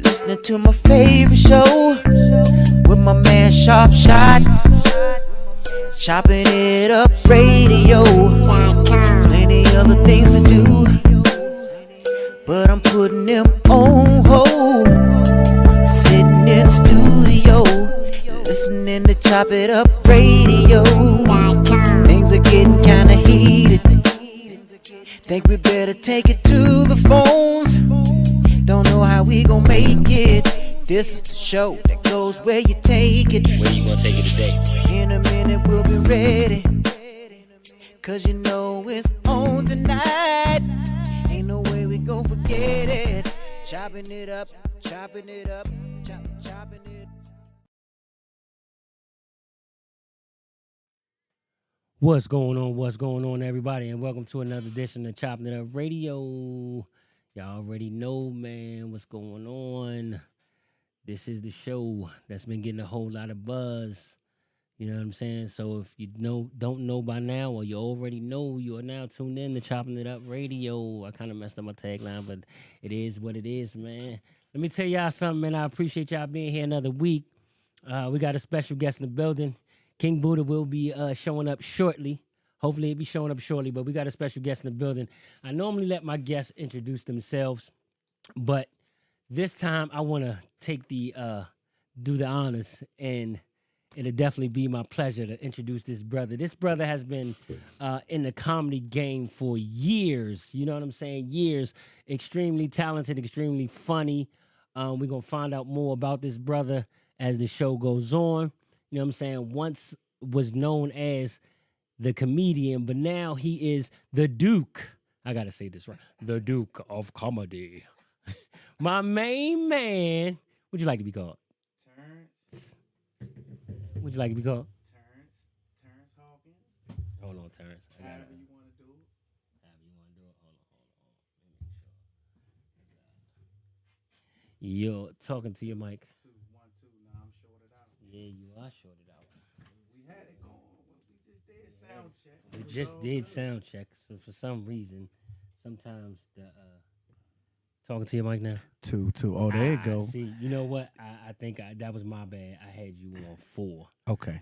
Listening to my favorite show with my man Sharp Shot, Chopping It Up Radio. Plenty other things to do, but I'm putting them on hold. Sitting in the studio, listening to Chop It Up Radio. Things are getting kinda heated. Think we better take it to the phones. Don't know how we gon' make it. This is the show that goes where you take it. Where you gonna take it today? In a minute we'll be ready, 'cause you know it's on tonight. Ain't no way we gon' forget it. Chopping it up, chopping it up, chopping it. What's going on, everybody, and welcome to another edition of Chopping It Up Radio. Y'all already know, man, what's going on. This is the show that's been getting a whole lot of buzz. You know what I'm saying? So if you don't know by now, or you already know, you are now tuned in to Chopping It Up Radio. I kind of messed up my tagline, but it is what it is, man. Let me tell y'all something, man. I appreciate y'all being here another week. We got a special guest in the building. King Buddha will be showing up shortly. Hopefully he'll be showing up shortly, but we got a special guest in the building. I normally let my guests introduce themselves, but this time I want to take do the honors, and it'll definitely be my pleasure to introduce this brother. This brother has been in the comedy game for years. You know what I'm saying? Years. Extremely talented, extremely funny. We're going to find out more about this brother as the show goes on. You know what I'm saying? Once was known as the comedian, but now he is the Duke. I got to say this right. The Duke of Comedy. My main man. What'd you like to be called? Terrence. What'd you like to be called? Terrence Hawkins. Hold on, Terrence. However you want to do it. However you want to do it. Hold on. Let me make sure. You're talking to your mic. 2, 1, 2. Now I'm shorted out. Yeah, you are shorted out. We had it going. We just did sound check. We just did sound check. So for some reason, sometimes the talking to your mic now. 2, 2. Oh, there you go. See, you know what? I think that was my bad. I had you on 4. Okay.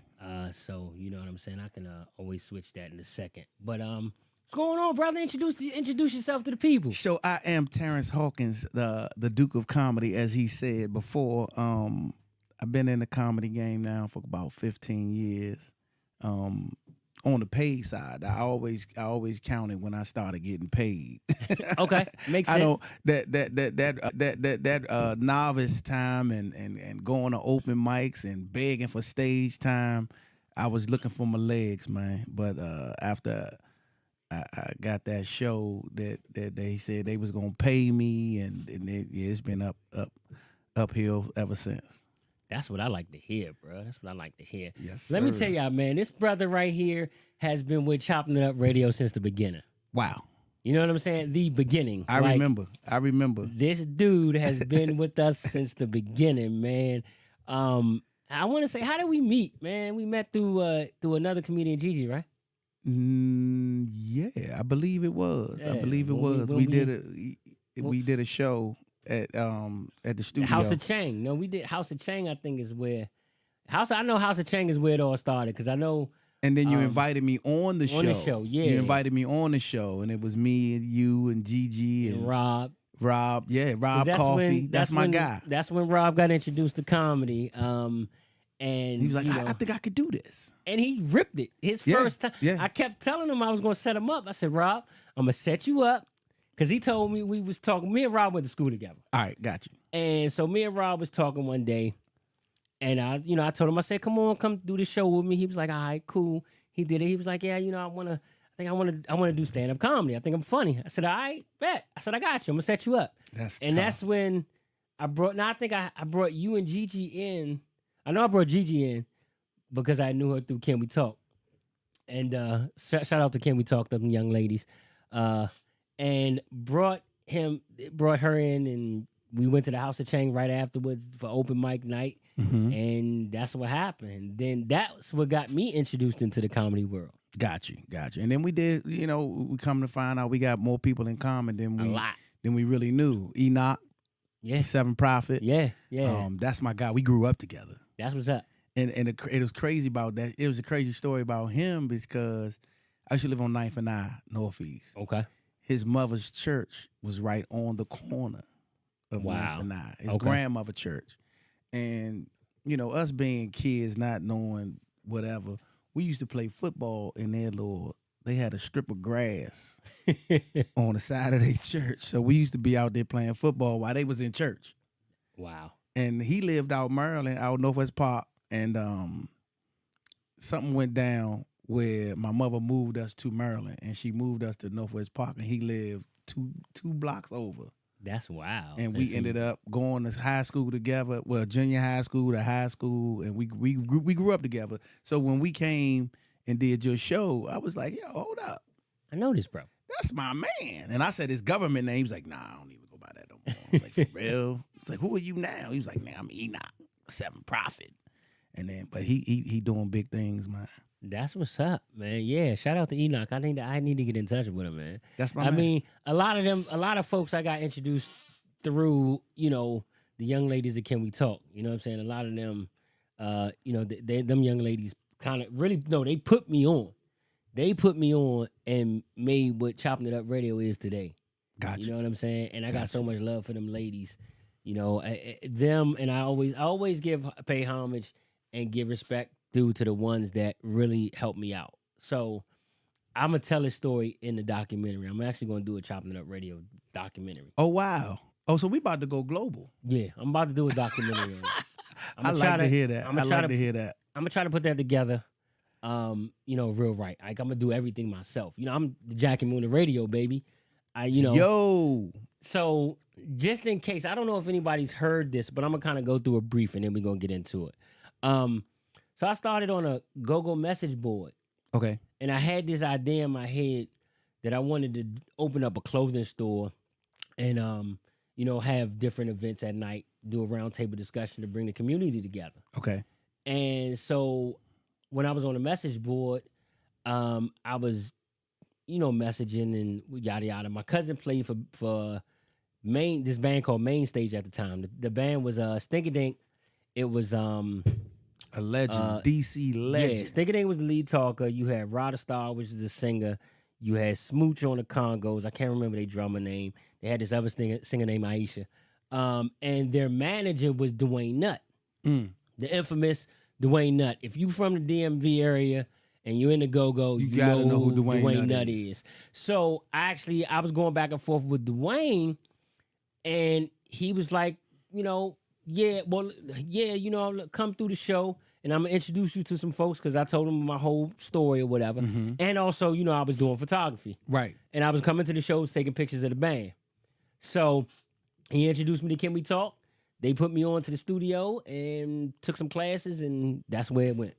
So you know what I'm saying. I can always switch that in a second. But what's going on, brother? Introduce yourself to the people. So I am Terrence Hawkins, the Duke of Comedy, as he said before. I've been in the comedy game now for about 15 years. On the paid side, I always counted when I started getting paid. Okay, makes sense. I don't that novice time and going to open mics and begging for stage time. I was looking for my legs, man. But after I got that show that they said they was gonna pay me, and it's been uphill ever since. That's what I like to hear, bro. That's what I like to hear. Yes, Let me sir. tell y'all, man, this brother right here has been with Chopping It Up Radio since the beginning. Wow. You know what I'm saying? The beginning. I remember. This dude has been with us since the beginning, man. I want to say, how did we meet, man? We met through another comedian, Gigi, right? Yeah, I believe it was. Yeah, I believe it was. We did a show at the studio. House of Chang. No, we did House of Chang. I think is where I know House of Chang is where it all started, because I know. And then you invited me on the show. On the show, yeah. You invited me on the show, and it was me and you and Gigi and Rob. Rob Coffee. That's my guy. That's when Rob got introduced to comedy. And he was like, I think I could do this. And he ripped it his first time. Yeah. I kept telling him I was going to set him up. I said, Rob, I'm going to set you up. Because he told me we was talking. Me and Rob went to school together. All right, got you. And so me and Rob was talking one day. And I told him, I said, come do the show with me. He was like, all right, cool. He did it. He was like, yeah, I want to do stand-up comedy. I think I'm funny. I said, all right, bet. I said, I got you. I'm going to set you up. That's when I brought you and Gigi in. I know I brought Gigi in because I knew her through Can We Talk. And shout out to Can We Talk, them young ladies. And brought her in, and we went to the House of Chang right afterwards for open mic night. Mm-hmm. And that's what happened. Then that's what got me introduced into the comedy world. Got you. And then we did, we come to find out we got more people in common than we really knew. Enoch, Seven Prophet. Yeah. That's my guy. We grew up together. That's what's up. And it was crazy about that. It was a crazy story about him because I used to live on 9th and I, Northeast. Okay. His mother's church was right on the corner of 9th and I. His grandmother's church. And, us being kids, not knowing whatever, we used to play football in they had a strip of grass on the side of their church. So we used to be out there playing football while they was in church. Wow. And he lived out Maryland, out Northwest Park. And something went down where my mother moved us to Maryland, and she moved us to Northwest Park, and he lived two blocks over. That's wild. And we ended up going to high school together, junior high school to high school, and we grew up together. So when we came and did your show, I was like, yo, hold up. I know this, bro. That's my man. And I said his government name. He was like, nah, I don't even go by that no more. I was like, for real? It's like, who are you now? He was like, man, I'm Enoch, Seven Prophet. And then, but he doing big things, man. That's what's up, man. Yeah, shout out to Enoch. I need to get in touch with him, man. That's my man. I mean, a lot of folks I got introduced through, the young ladies that Can We Talk. You know what I'm saying? A lot of them, them young ladies kind of really, no, they put me on. They put me on and made what Chopping It Up Radio is today. Gotcha. You know what I'm saying? And I got so much love for them ladies. Them, and I always pay homage and give respect due to the ones that really helped me out. So I'm going to tell a story in the documentary. I'm actually going to do a Chopping It Up Radio documentary. Oh, wow. Oh, so we about to go global. Yeah, I'm about to do a documentary. I like to hear that. I'm going to try to put that together, real right. Like, I'm going to do everything myself. I'm the Jackie Moon of radio, baby. Yo. So just in case, I don't know if anybody's heard this, but I'm going to kind of go through a brief and then we're going to get into it. So I started on a go-go message board. Okay. And I had this idea in my head that I wanted to open up a clothing store and, have different events at night, do a roundtable discussion to bring the community together. Okay. And so when I was on the message board, I was, messaging and yada, yada. My cousin played for this band called Main Stage at the time. The band was Stinkadink. It was... a legend, DC legend. Yeah, Stinkadink was the lead talker. You had Rada Star, which is the singer. You had Smooch on the Congos. I can't remember their drummer name. They had this other singer named Aisha. And their manager was Dwayne Nutt, the infamous Dwayne Nutt. If you from the DMV area and you're in the go-go, you gotta know who Dwayne Nutt is. So I was going back and forth with Dwayne, and he was like, come through the show. and I'm gonna introduce you to some folks because I told them my whole story or whatever. And also, I was doing photography. Right. And I was coming to the shows taking pictures of the band. So he introduced me to Can We Talk? They put me on to the studio and took some classes, and that's where it went.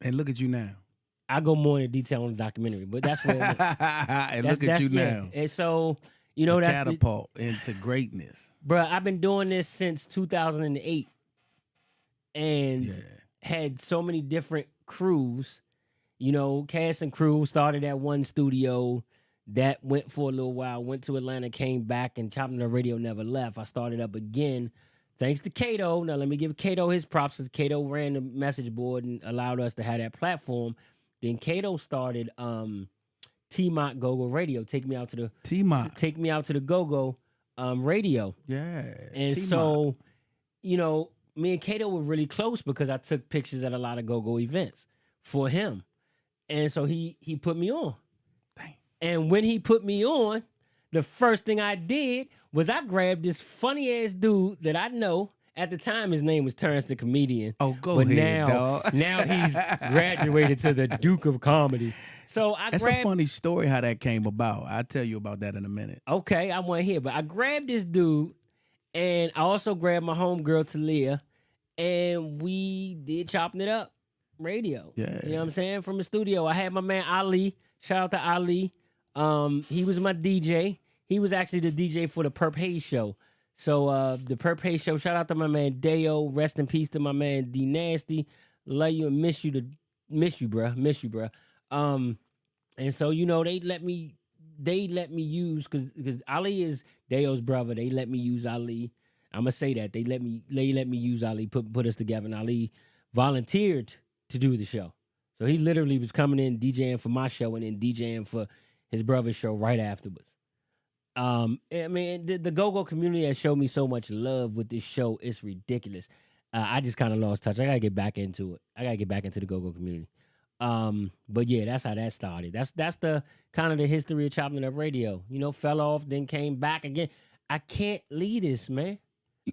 And look at you now. I go more into detail on the documentary, but that's where it went. And look at you now. And so, The that's catapult into greatness. Bruh, I've been doing this since 2008 and had so many different crews. Cast and crew started at one studio. That went for a little while, went to Atlanta, came back, and ChoppinItUp Radio never left. I started up again thanks to Kato. Now, let me give Kato his props because Kato ran the message board and allowed us to have that platform. Then Kato started T-Mont Go-Go Radio. Take me out to the Go-Go radio. Yeah. And T-Mont. so, me and Kato were really close because I took pictures at a lot of Go-Go events for him. And so he put me on. Dang. And when he put me on, the first thing I did was I grabbed this funny-ass dude that I know. At the time, his name was Terrence the Comedian. Oh, go ahead, dog. Now he's graduated to the Duke of Comedy. So That's a funny story how that came about. I'll tell you about that in a minute. Okay, I want to hear. But I grabbed this dude, and I also grabbed my homegirl, Talia, and we did Chopping It Up Radio. Yeah. You know what I'm saying? From the studio. I had my man Ali. Shout out to Ali. He was my DJ. He was actually the DJ for the Perp Hayes show. So the Perp Hayes show, shout out to my man Deo. Rest in peace to my man D Nasty. Love you and miss you, bruh. And so, they let me use because Ali is Deo's brother. They let me use Ali. I'm gonna say that. They let me use Ali, put us together, and Ali volunteered to do the show. So he literally was coming in DJing for my show and then DJing for his brother's show right afterwards. I mean, the Go-Go community has showed me so much love with this show. It's ridiculous. I just kind of lost touch. I gotta get back into it. I gotta get back into the Go-Go community. But yeah, that's how that started. That's the kind of the history of ChoppinItUp Radio. Fell off, then came back again. I can't leave this, man.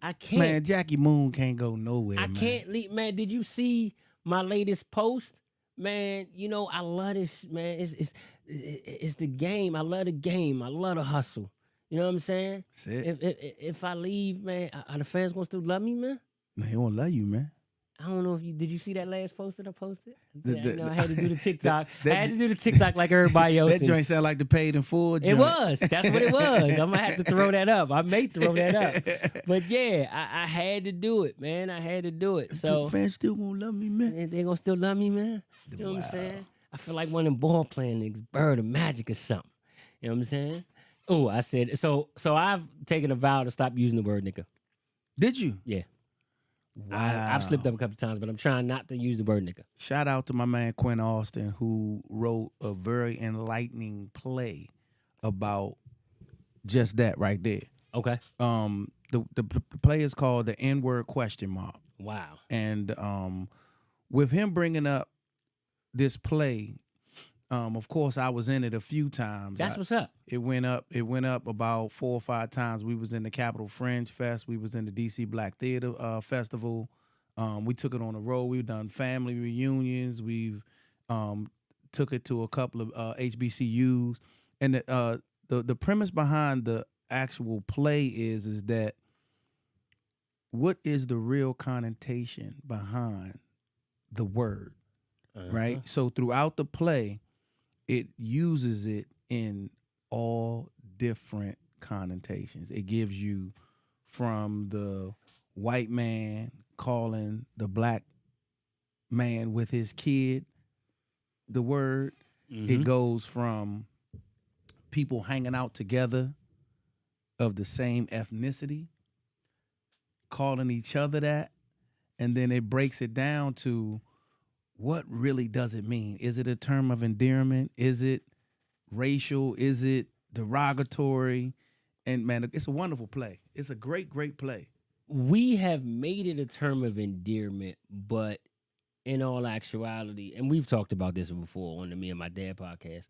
I can't. Man, Jackie Moon can't go nowhere, I can't leave, man. Did you see my latest post? Man, I love this, man. It's the game. I love the game. I love the hustle. You know what I'm saying? If I leave, man, are the fans gonna still love me, man? They won't love you, man. I don't know if did you see that last post that I posted? I had to do the TikTok. I had to do the TikTok like everybody else. That joint sound like the paid in full joint. It was. That's what it was. I'm gonna have to throw that up. I may throw that up. But yeah, I had to do it, man. I had to do it. So fans still won't love me, man. They gonna still love me, man. You know what I'm saying? I feel like one of them ball playing niggas, Bird of Magic or something. You know what I'm saying? Oh, I said so I've taken a vow to stop using the word nigga. Did you? Yeah. Wow. I've slipped up a couple times, but I'm trying not to use the word nigga. Shout out to my man Quinn Austin, who wrote a very enlightening play about just that right there. Okay. The play is called The N-Word Question Mark. Wow. And with him bringing up this play, of course I was in it a few times. That's what's up. It went up about 4 or 5 times. We was in the Capitol Fringe Fest. We was in the DC Black Theater Festival. We took it on the road. We've done family reunions. We've took it to a couple of HBCUs. And the premise behind the actual play is that what is the real connotation behind the word, right? So throughout the play, it uses it in all different connotations. It gives you from the white man calling the black man with his kid the word. It goes from people hanging out together of the same ethnicity calling each other that, and then it breaks it down to what really does it mean? Is it a term of endearment? Is it racial? Is it derogatory? And man, it's a wonderful play. It's a great, great play. We have made it a term of endearment, but in all actuality, and we've talked about this before on the Me and My Dad podcast.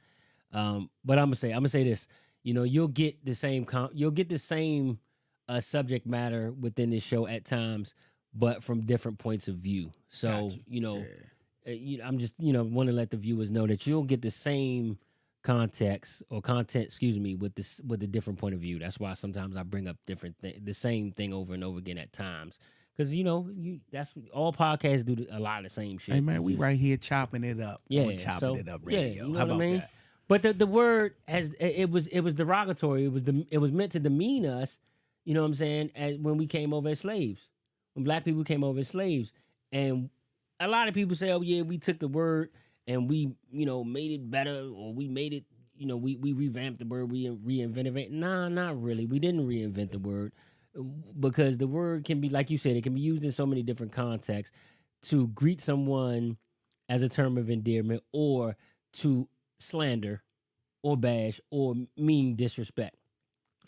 But I'm gonna say this. You'll get the same subject matter within this show at times, but from different points of view. So, I'm just, want to let the viewers know that you'll get the same context or content, with a different point of view. That's why sometimes I bring up the same thing over and over again at times. Because, that's all podcasts do a lot of the same shit. Hey, man, we right here chopping it up. Yeah, on Chopping It Up Radio. Yeah, you know How what about I mean? that? But the word it was derogatory. It was meant to demean us. You know what I'm saying? As when we came over as slaves, when black people came over as slaves, and a lot of people say, "Oh yeah, we took the word and we made it better, or we made it we revamped the word, we reinvented it." Nah, not really. We didn't reinvent the word because the word can be, like you said, it can be used in so many different contexts to greet someone as a term of endearment, or to slander or bash or mean disrespect.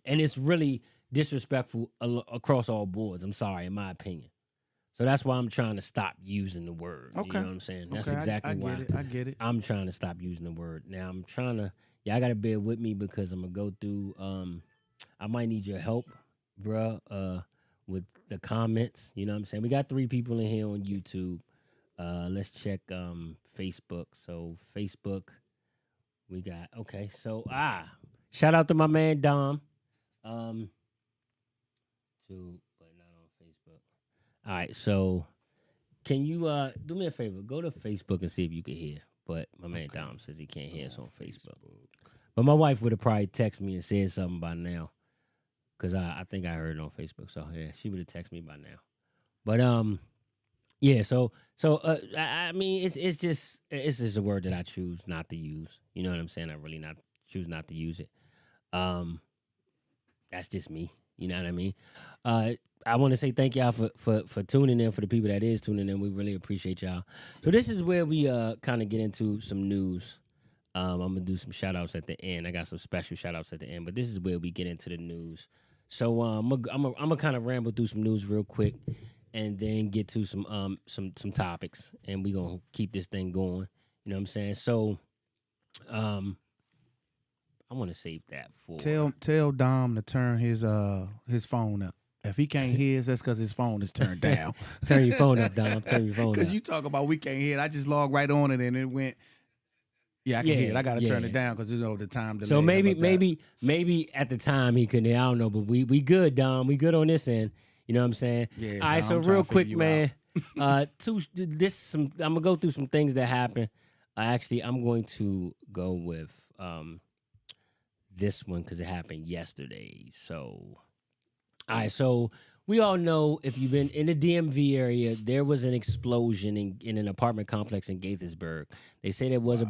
And it's really disrespectful across all boards. I'm sorry, in my opinion. So that's why I'm trying to stop using the word. Okay. You know what I'm saying? That's Okay, exactly why I get it. I'm trying to stop using the word. Now I'm trying to, I got to bear with me because I'm going to go through, I might need your help, bruh, with the comments. You know what I'm saying? We got 3 people in here on YouTube. Let's check Facebook. So Facebook, we got, okay. So, shout out to my man, Dom. But not on Facebook. All right, so can you do me a favor? Go to Facebook and see if you can hear. But my man Dom says he can't hear us on Facebook. But my wife would have probably texted me and said something by now, because I think I heard it on Facebook. So yeah, she would have texted me by now. But yeah. So I mean, it's just a word that I choose not to use. You know what I'm saying? I really choose not to use it. That's just me. You know what I mean? I want to say thank y'all for tuning in. For the people that is tuning in, we really appreciate y'all. So this is where we kind of get into some news. I'm gonna do some shout outs at the end. I got some special shout outs at the end, but this is where we get into the news. So I'm gonna kind of ramble through some news real quick, and then get to some topics, and we gonna keep this thing going. You know what I'm saying? So I want to save that for Tell Dom to turn his phone up. If he can't hear us, that's because his phone is turned down. Turn your phone up, Dom. Turn your phone up. Because you talk about we can't hear it. I just logged right on it and it went. Yeah, I can hear it. I got to turn it down because the time delay. So maybe at the time he couldn't hear. I don't know, but we good, Dom. We good on this end. You know what I'm saying? Yeah. All right. So real quick, man. I'm gonna go through some things that happened. Actually, I'm going to go with this one because it happened yesterday. So, all right. So we all know, if you've been in the DMV area, there was an explosion in an apartment complex in Gaithersburg. They say there was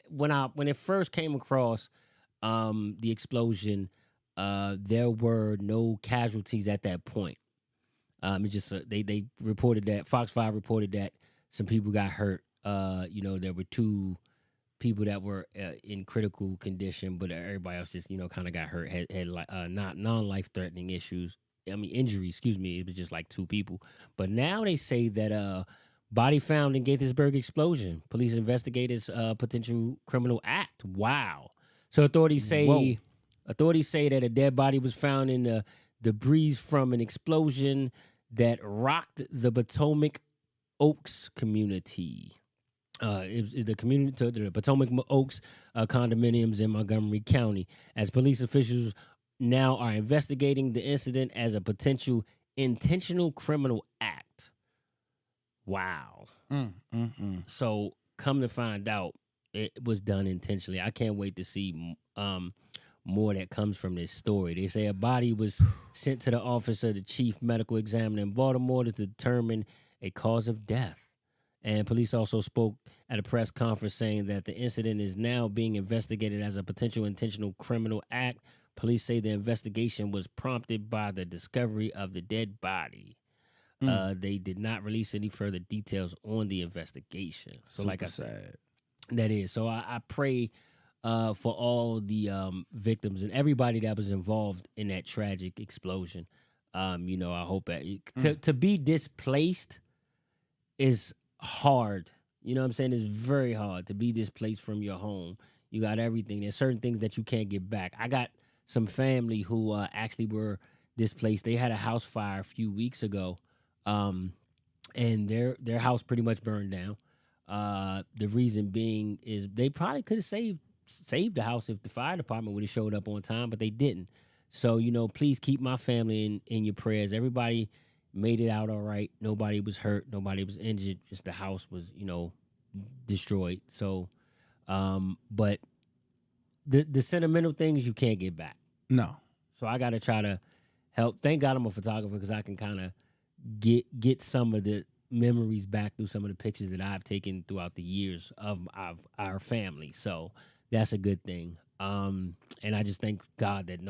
when it first came across the explosion, there were no casualties at that point. It just they reported that Fox 5 reported that some people got hurt. There were 2 people that were in critical condition, but everybody else just kind of got hurt, had not non-life threatening issues. I mean injuries. Excuse me. It was just like 2 people. But now they say that body found in Gaithersburg explosion. Police investigators potential criminal act. Wow. So authorities say that a dead body was found in the debris from an explosion that rocked the Potomac Oaks community. The Potomac Oaks condominiums in Montgomery County, as police officials now are investigating the incident as a potential intentional criminal act. Wow. So come to find out, it was done intentionally. I can't wait to see more that comes from this story. They say a body was sent to the office of the chief medical examiner in Baltimore to determine a cause of death. And police also spoke at a press conference saying that the incident is now being investigated as a potential intentional criminal act. Police say the investigation was prompted by the discovery of the dead body. They did not release any further details on the investigation. So Super like I sad. said, that is. So I pray for all the victims and everybody that was involved in that tragic explosion. I hope that to be displaced is hard. You know what I'm saying? It's very hard to be displaced from your home. You got everything. There's certain things that you can't get back. I got some family who actually were displaced. They had a house fire a few weeks ago And their house pretty much burned down. The reason being is they probably could have saved the house if the fire department would have showed up on time, but they didn't. So, please keep my family in your prayers. Everybody made it out all right. Nobody was hurt. Nobody was injured. Just the house was, destroyed. So, but the sentimental things you can't get back. No. So I got to try to help. Thank God I'm a photographer because I can kind of get some of the memories back through some of the pictures that I've taken throughout the years of our family. So that's a good thing. And I just thank God that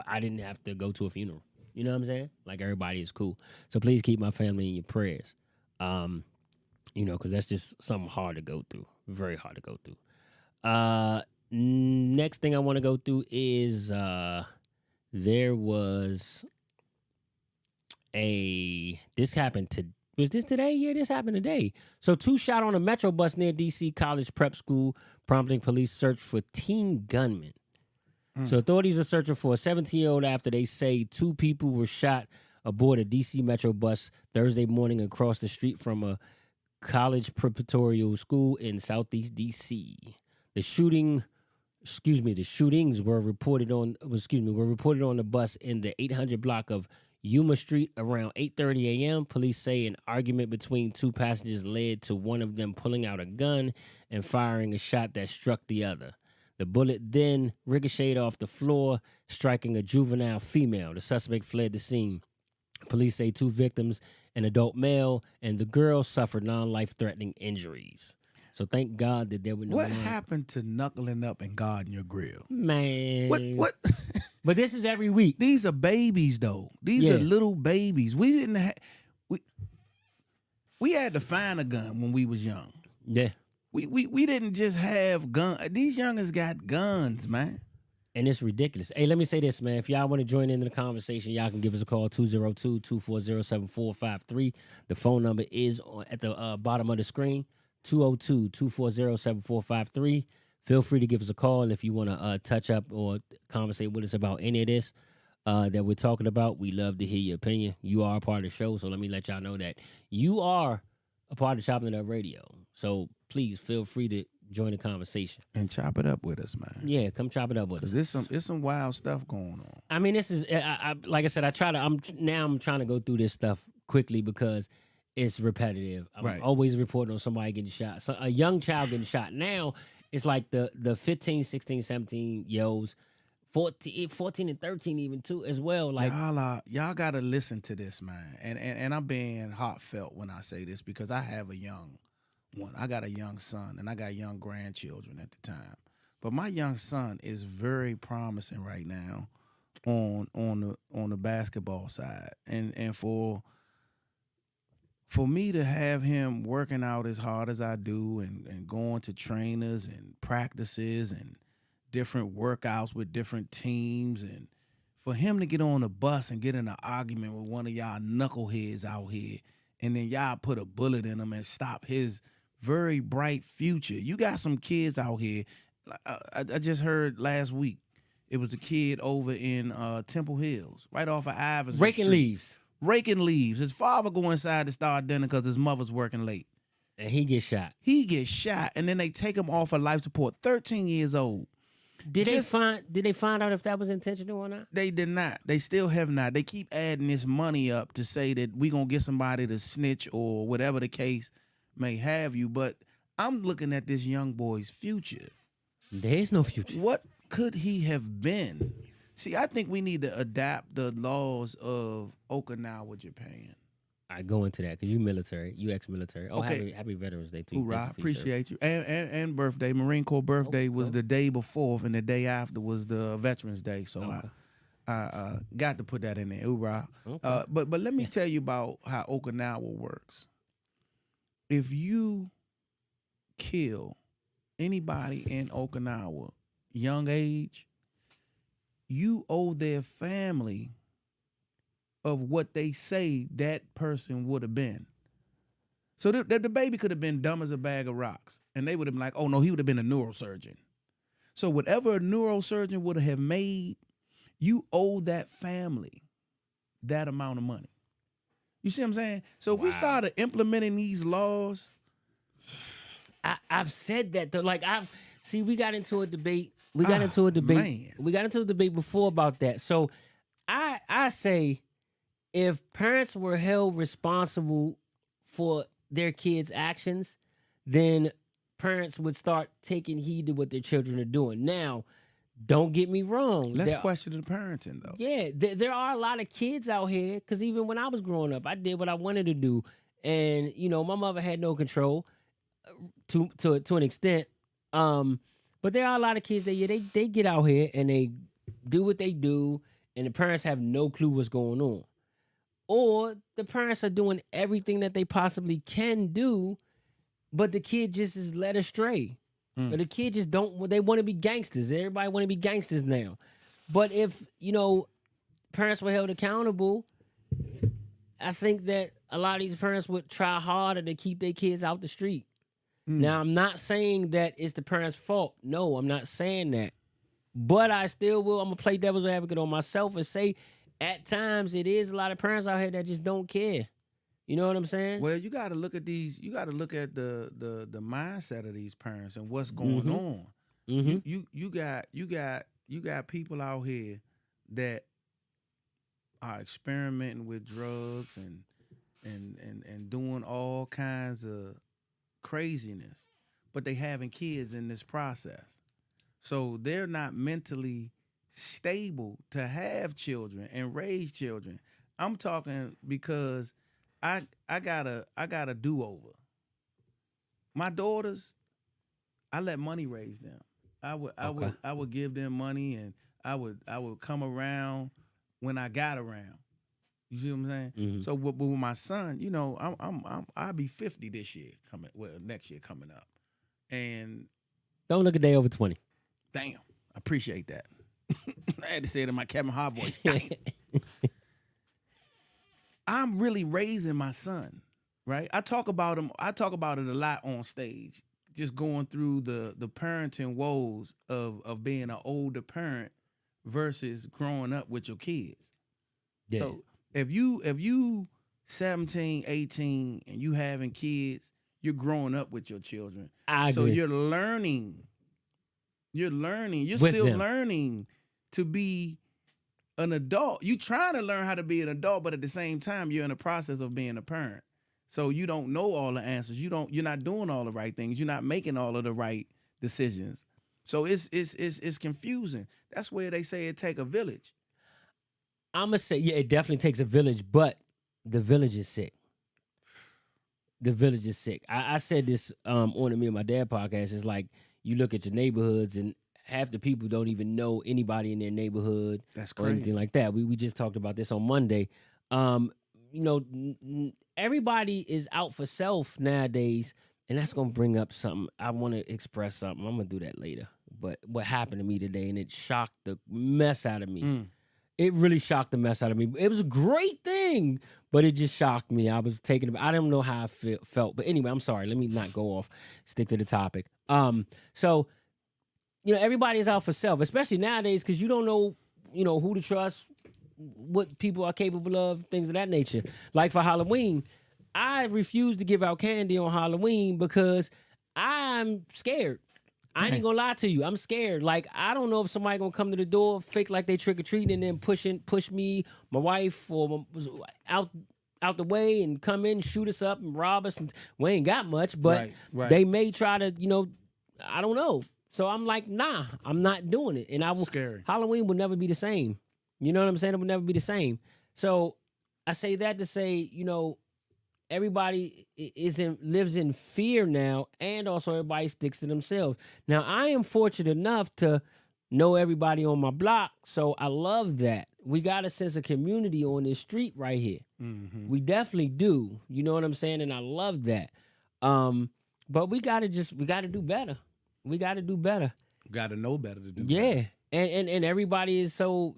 I didn't have to go to a funeral. You know what I'm saying? Like everybody is cool. So please keep my family in your prayers. Because that's just something hard to go through. Very hard to go through. Next thing I want to go through is there was this happened was this today? Yeah, this happened today. So 2 shot on a Metro bus near DC College Prep School, prompting police search for teen gunman. So authorities are searching for a 17-year-old after they say 2 people were shot aboard a DC Metro bus Thursday morning across the street from a college preparatory school in Southeast DC. The shootings were reported on the bus in the 800 block of Yuma Street around 8:30 a.m. Police say an argument between 2 passengers led to one of them pulling out a gun and firing a shot that struck the other. The bullet then ricocheted off the floor, striking a juvenile female. The suspect fled the scene. Police say 2 victims, an adult male and the girl, suffered non-life-threatening injuries. So thank God that there were no. What happened to knuckling up and guarding your grill? Man. What? But this is every week. These are babies, though. These are little babies. We didn't have. We had to find a gun when we was young. Yeah. We didn't just have guns. These youngers got guns, man. And it's ridiculous. Hey, let me say this, man. If y'all want to join in the conversation, y'all can give us a call, 202-240-7453. The phone number is at the bottom of the screen, 202-240-7453. Feel free to give us a call. And if you want to touch up or conversate with us about any of this that we're talking about, we love to hear your opinion. You are a part of the show, so let me let y'all know that you are a part of ChoppinItUp Radio. So please feel free to join the conversation and chop it up with us, man. Yeah, come chop it up with us. Because there's some wild stuff going on. I mean, this is like I said. I'm trying to go through this stuff quickly because it's repetitive. I'm always reporting on somebody getting shot. So a young child getting shot. Now it's like the 15, 16, 17-year-olds, 14 and 13 even too as well. Like y'all gotta listen to this, man. And I'm being heartfelt when I say this because I have a young one. I got a young son and I got young grandchildren at the time. But my young son is very promising right now on the basketball side. And for me to have him working out as hard as I do and going to trainers and practices and different workouts with different teams, and for him to get on a bus and get in an argument with one of y'all knuckleheads out here, and then y'all put a bullet in him and stop his very bright future. You got some kids out here. I just heard last week, it was a kid over in Temple Hills, right off of Iverson Street. Raking leaves. His father go inside to start dinner because his mother's working late. And he gets shot. And then they take him off of life support, 13 years old. Did they find out if that was intentional or not? They did not. They still have not. They keep adding this money up to say that we going to get somebody to snitch or whatever the case may have you. But I'm looking at this young boy's future. There's no future. What could he have been? See, I think we need to adapt the laws of Okinawa, Japan. I go into that because you military, you ex-military. Oh, okay. Happy Veterans Day too. Hoorah, appreciate you. And birthday. Marine Corps birthday was the day before, and the day after was the Veterans Day. So I got to put that in there. Hoorah. Okay. But let me tell you about how Okinawa works. If you kill anybody in Okinawa, young age, you owe their family of what they say that person would have been. So the baby could have been dumb as a bag of rocks, and they would have been like, oh, no, he would have been a neurosurgeon. So whatever a neurosurgeon would have made, you owe that family that amount of money. You see what I'm saying? So if we started implementing these laws, I've said that though. Like we got into a debate. We got into a debate. Man. We got into a debate before about that. So I say if parents were held responsible for their kids' actions, then parents would start taking heed to what their children are doing. Now, don't get me wrong. Let's question the parenting, though. Yeah, there are a lot of kids out here, because even when I was growing up, I did what I wanted to do. And, my mother had no control to an extent. But there are a lot of kids that, they get out here and they do what they do, and the parents have no clue what's going on. Or the parents are doing everything that they possibly can do, but the kid just is led astray. Or the kid just they want to be gangsters. Everybody want to be gangsters now. But if, parents were held accountable, I think that a lot of these parents would try harder to keep their kids out the street. Now, I'm not saying that it's the parents' fault. No, I'm not saying that. But I still will. I'm going to play devil's advocate on myself and say at times it is a lot of parents out here that just don't care. You know what I'm saying? Well, you got to look at these. You got to look at the mindset of these parents and what's going on. You got people out here that are experimenting with drugs and doing all kinds of craziness, but they having kids in this process. So they're not mentally stable to have children and raise children. I'm talking because I got a do-over. My daughters, I let money raise them. I would give them money, and I would come around when I got around. You see what I'm saying? Mm-hmm. So, but with my son, I'll be 50 this year next year coming up, and don't look a day over 20. Damn, I appreciate that. I had to say it in my Kevin Hart voice. Damn. I'm really raising my son, right? I talk about him. I talk about it a lot on stage, just going through the parenting woes of being an older parent versus growing up with your kids. Yeah. So if you 17, 18 and you having kids, you're growing up with your children. So you're learning. You're still learning to be an adult. You trying to learn how to be an adult, but at the same time, you're in the process of being a parent. So you don't know all the answers. You're not doing all the right things. You're not making all of the right decisions. So it's confusing. That's where they say it take a village. I'm gonna say, yeah, it definitely takes a village, but the village is sick. The village is sick. I said this on the Me and My Dad podcast. It's like you look at your neighborhoods and half the people don't even know anybody in their neighborhood. That's crazy. Or anything like that. We just talked about this on Monday. Everybody is out for self nowadays, and that's gonna bring up something. I want to express something. I'm gonna do that later. But what happened to me today, and it shocked the mess out of me. It really shocked the mess out of me. It was a great thing, but it just shocked me. I was taken. I don't know how I felt. But anyway, I'm sorry. Let me not go off. Stick to the topic. So, everybody is out for self, especially nowadays, because you don't know, who to trust, what people are capable of, things of that nature. Like for Halloween, I refuse to give out candy on Halloween because I'm scared. I ain't gonna lie to you. I'm scared. Like, I don't know if somebody gonna come to the door, fake like they trick-or-treating, and then push me, my wife, or out the way and come in, shoot us up, and rob us. And we ain't got much, but right. They may try to, I don't know. So I'm like, nah, I'm not doing it. And Scary. Halloween will never be the same. You know what I'm saying? It will never be the same. So I say that to say, everybody lives in fear now, and also everybody sticks to themselves. Now, I am fortunate enough to know everybody on my block, so I love that. We got a sense of community on this street right here. Mm-hmm. We definitely do. You know what I'm saying? And I love that. But we got to do better. We got to do better. Got to know better to do better. And everybody is so,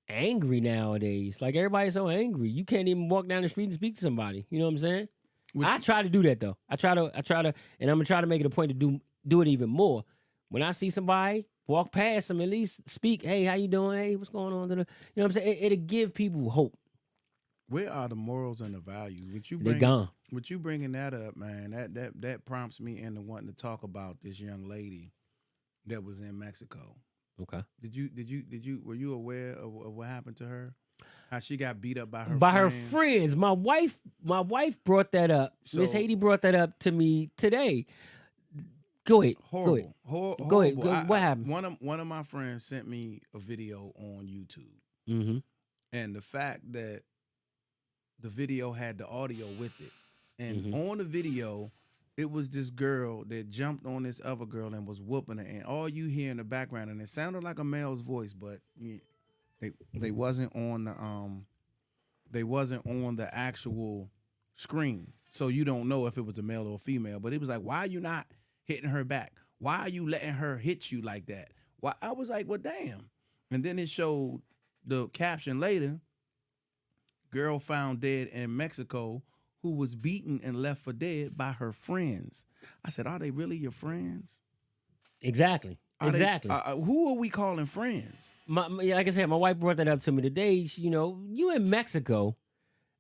angry nowadays. Like, everybody's so angry. You can't even walk down the street and speak to somebody. You know what I'm saying? I try to do that though. I try to, and I'm gonna try to make it a point to do it even more. When I see somebody, walk past them, at least speak. Hey, how you doing? Hey, what's going on? You know what I'm saying? It'll give people hope. Where are the morals and the values? They gone. With you bringing that up, man, that prompts me into wanting to talk about this young lady that was in Mexico. Okay. Were you aware of what happened to her? How she got beat up by her her friends? friends. My wife brought that up. Miss Haiti brought that up to me today. Go ahead. Horrible. Go ahead. What happened? One of my friends sent me a video on YouTube. Mm-hmm. And the fact that the video had the audio with it. And on the video, it was this girl that jumped on this other girl and was whooping her. And all you hear in the background, and it sounded like a male's voice, but they wasn't on the actual screen. So you don't know if it was a male or a female. But it was like, why are you not hitting her back? Why are you letting her hit you like that? Why? I was like, well, damn. And then it showed the caption later, girl found dead in Mexico who was beaten and left for dead by her friends. I said, are they really your friends? Exactly. Who are we calling friends? Like I said, my wife brought that up to me today. You in Mexico,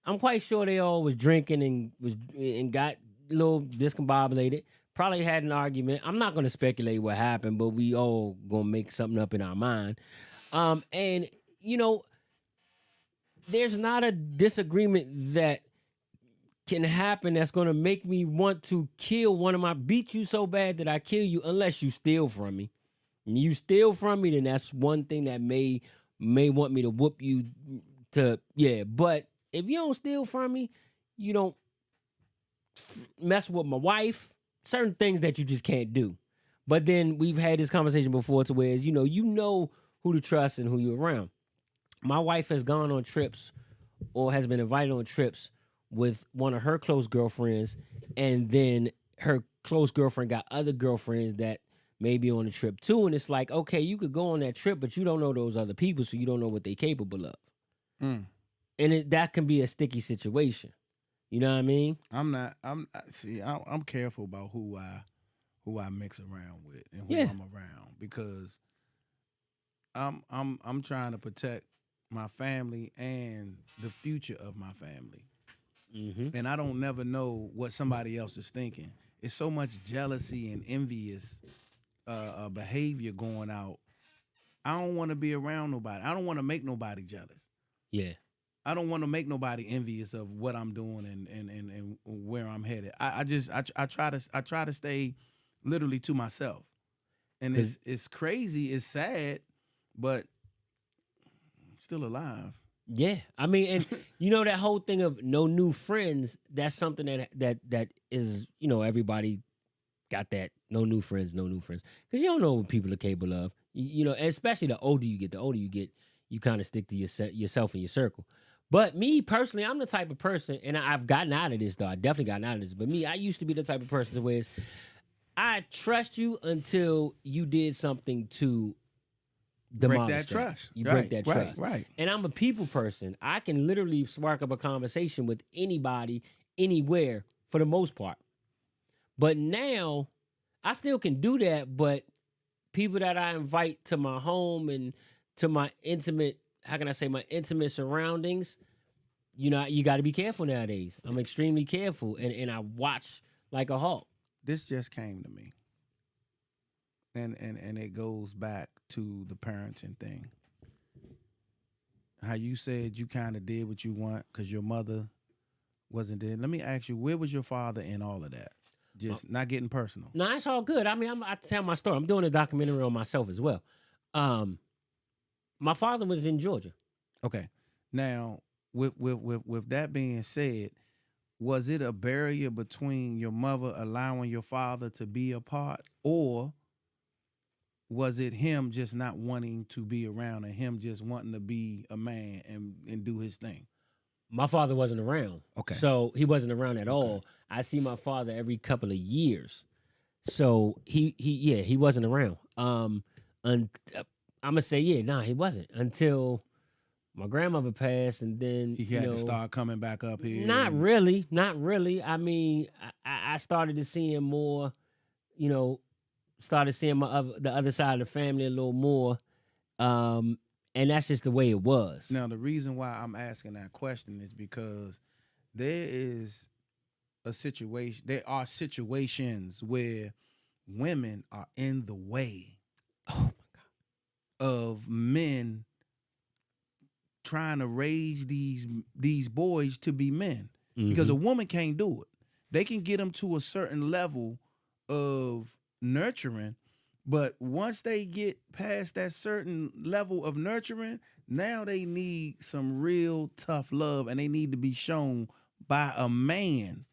I'm quite sure they all was drinking and got a little discombobulated. Probably had an argument. I'm not going to speculate what happened, but we all going to make something up in our mind. And, there's not a disagreement that can happen that's going to make me want to kill one of my, beat you so bad that I kill you unless you steal from me. And you steal from me, then that's one thing that may want me to whoop you to, yeah. But if you don't steal from me, you don't mess with my wife, certain things that you just can't do. But then we've had this conversation before to where you know who to trust and who you're around. My wife has gone on trips or has been invited on trips with one of her close girlfriends, and then her close girlfriend got other girlfriends that may be on the trip too. And it's like, okay, you could go on that trip, but you don't know those other people, so you don't know what they're capable of. And that can be a sticky situation. You know what I mean? I'm careful about who I mix around with and who I'm around, because I'm trying to protect my family and the future of my family. And I don't never know what somebody else is thinking. It's so much jealousy and envious behavior going out. I don't want to be around nobody. I don't want to make nobody jealous. Yeah. I don't want to make nobody envious of what I'm doing and where I'm headed. I try to stay literally to myself. And it's crazy, it's sad, but I'm still alive. Yeah, I mean, and that whole thing of no new friends, that's something that is, everybody got that, no new friends, because you don't know what people are capable of. Especially the older you get, you kind of stick to yourself and your circle. But me personally, I'm the type of person, and I've gotten out of this though. I definitely gotten out of this. But me, I used to be the type of person where I trust you until you did something to demolish that trust. You break that trust. Right. And I'm a people person. I can literally spark up a conversation with anybody, anywhere, for the most part. But now, I still can do that, but people that I invite to my home and to my intimate, my intimate surroundings, you got to be careful nowadays. I'm extremely careful, and I watch like a hawk. This just came to me. And it goes back to the parenting thing. How you said you kind of did what you want because your mother wasn't there. Let me ask you, where was your father in all of that? Just not getting personal. No, it's all good. I mean, I tell my story. I'm doing a documentary on myself as well. My father was in Georgia. Okay. Now, with that being said, was it a barrier between your mother allowing your father to be a part, or was it him just not wanting to be around and him just wanting to be a man and do his thing? My father wasn't around. Okay. So he wasn't around at all. I see my father every couple of years. So he wasn't around. I'm gonna say, he wasn't until my grandmother passed, and then he had to start coming back up here. Not really. I mean, I started to see him more, started seeing the other side of the family a little more. And that's just the way it was. Now, the reason why I'm asking that question is because there are situations where women are in the way of men trying to raise these boys to be men. Because a woman can't do it. They can get them to a certain level of nurturing, but once they get past that certain level of nurturing, now they need some real tough love, and they need to be shown by a man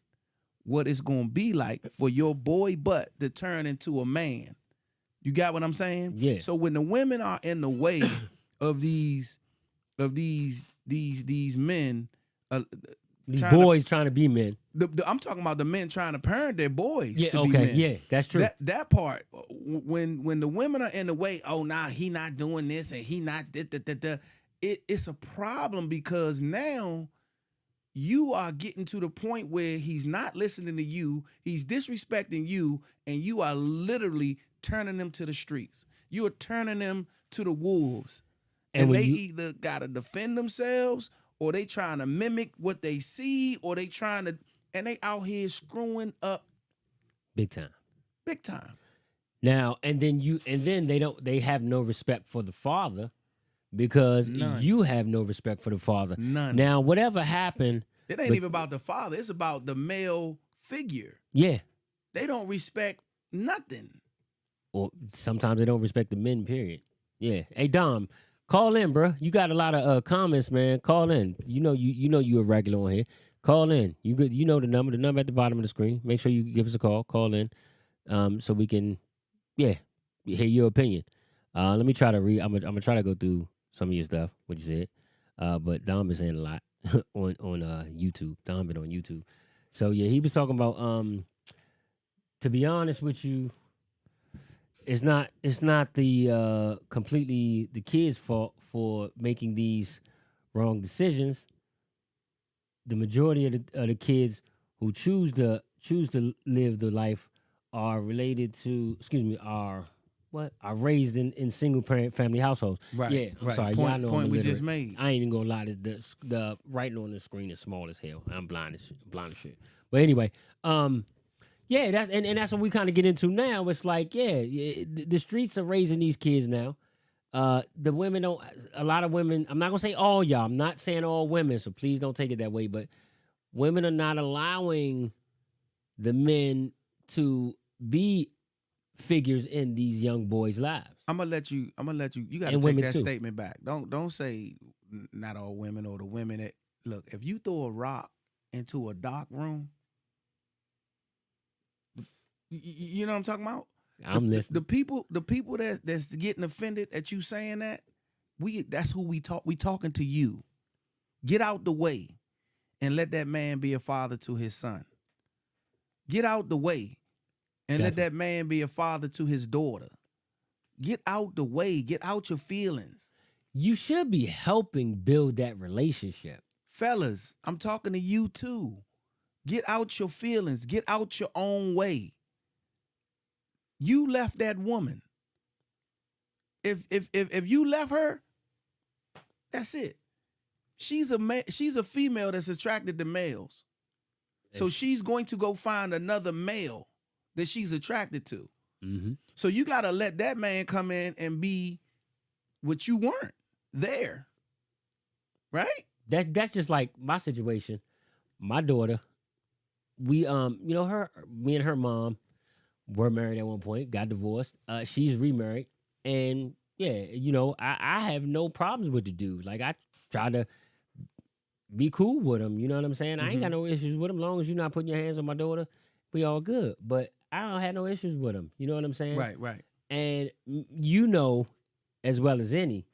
what it's going to be like for your boy butt to turn into a man. You got what I'm saying? Yeah. So when the women are in the way of these men, these boys trying to be men. I'm talking about the men trying to parent their boys Yeah, to okay, be men. yeah, that's true. That part, when the women are in the way, oh, nah, he not doing this and he not it's a problem, because now you are getting to the point where he's not listening to you, he's disrespecting you, and you are literally turning them to the streets. You are turning them to the wolves. And they either got to defend themselves, or they trying to mimic what they see, or they trying to, and they out here screwing up big time. Now, and then they have no respect for the father, because you have no respect for the father. None. Now, whatever happened, it ain't even about the father. It's about the male figure. Yeah. They don't respect nothing. Or sometimes they don't respect the men, period. Yeah. Hey, Dom, call in, bro. You got a lot of comments, man. Call in. You know you a regular on here. Call in. You know the number at the bottom of the screen. Make sure you give us a call. Call in, so we can, hear your opinion. Let me try to read. I'm gonna try to go through some of your stuff, what you said. But Dom been saying a lot on YouTube. Dom been on YouTube. So yeah, he was talking about to be honest with you, it's not the completely the kids' fault for making these wrong decisions. The majority of the kids who choose to live the life are related to are raised in single parent family households. Right. Yeah, I'm sorry. Point, I know point I'm we illiterate. just made. I ain't even gonna lie. The writing on the screen is small as hell. I'm blind as shit. But anyway, yeah, that's what we kind of get into now. It's like, the streets are raising these kids now. The women don't. A lot of women. I'm not gonna say all y'all. I'm not saying all women. So please don't take it that way. But women are not allowing the men to be figures in these young boys' lives. I'm gonna let you. You got to take that statement back. Don't say not all women, or the women that look. If you throw a rock into a dark room, you know what I'm talking about. I'm listening. The people that's getting offended at you saying that, that's who we talk. We talking to you. Get out the way, and let that man be a father to his son. Get out the way, and let that man be a father to his daughter. Get out the way. Get out your feelings. You should be helping build that relationship. Fellas, I'm talking to you too. Get out your feelings. Get out your own way. You left that woman. If you left her, that's it. She's a female that's attracted to males. So she's going to go find another male that she's attracted to. Mm-hmm. So you got to let that man come in and be what you weren't there. Right? That's just like my situation. My daughter, we me and her mom were married at one point, got divorced. She's remarried, and I have no problems with the dude. Like, I try to be cool with him. You know what I'm saying? I ain't got no issues with him. As long as you're not putting your hands on my daughter, we all good. But I don't have no issues with him. You know what I'm saying? Right. And you know, as well as any,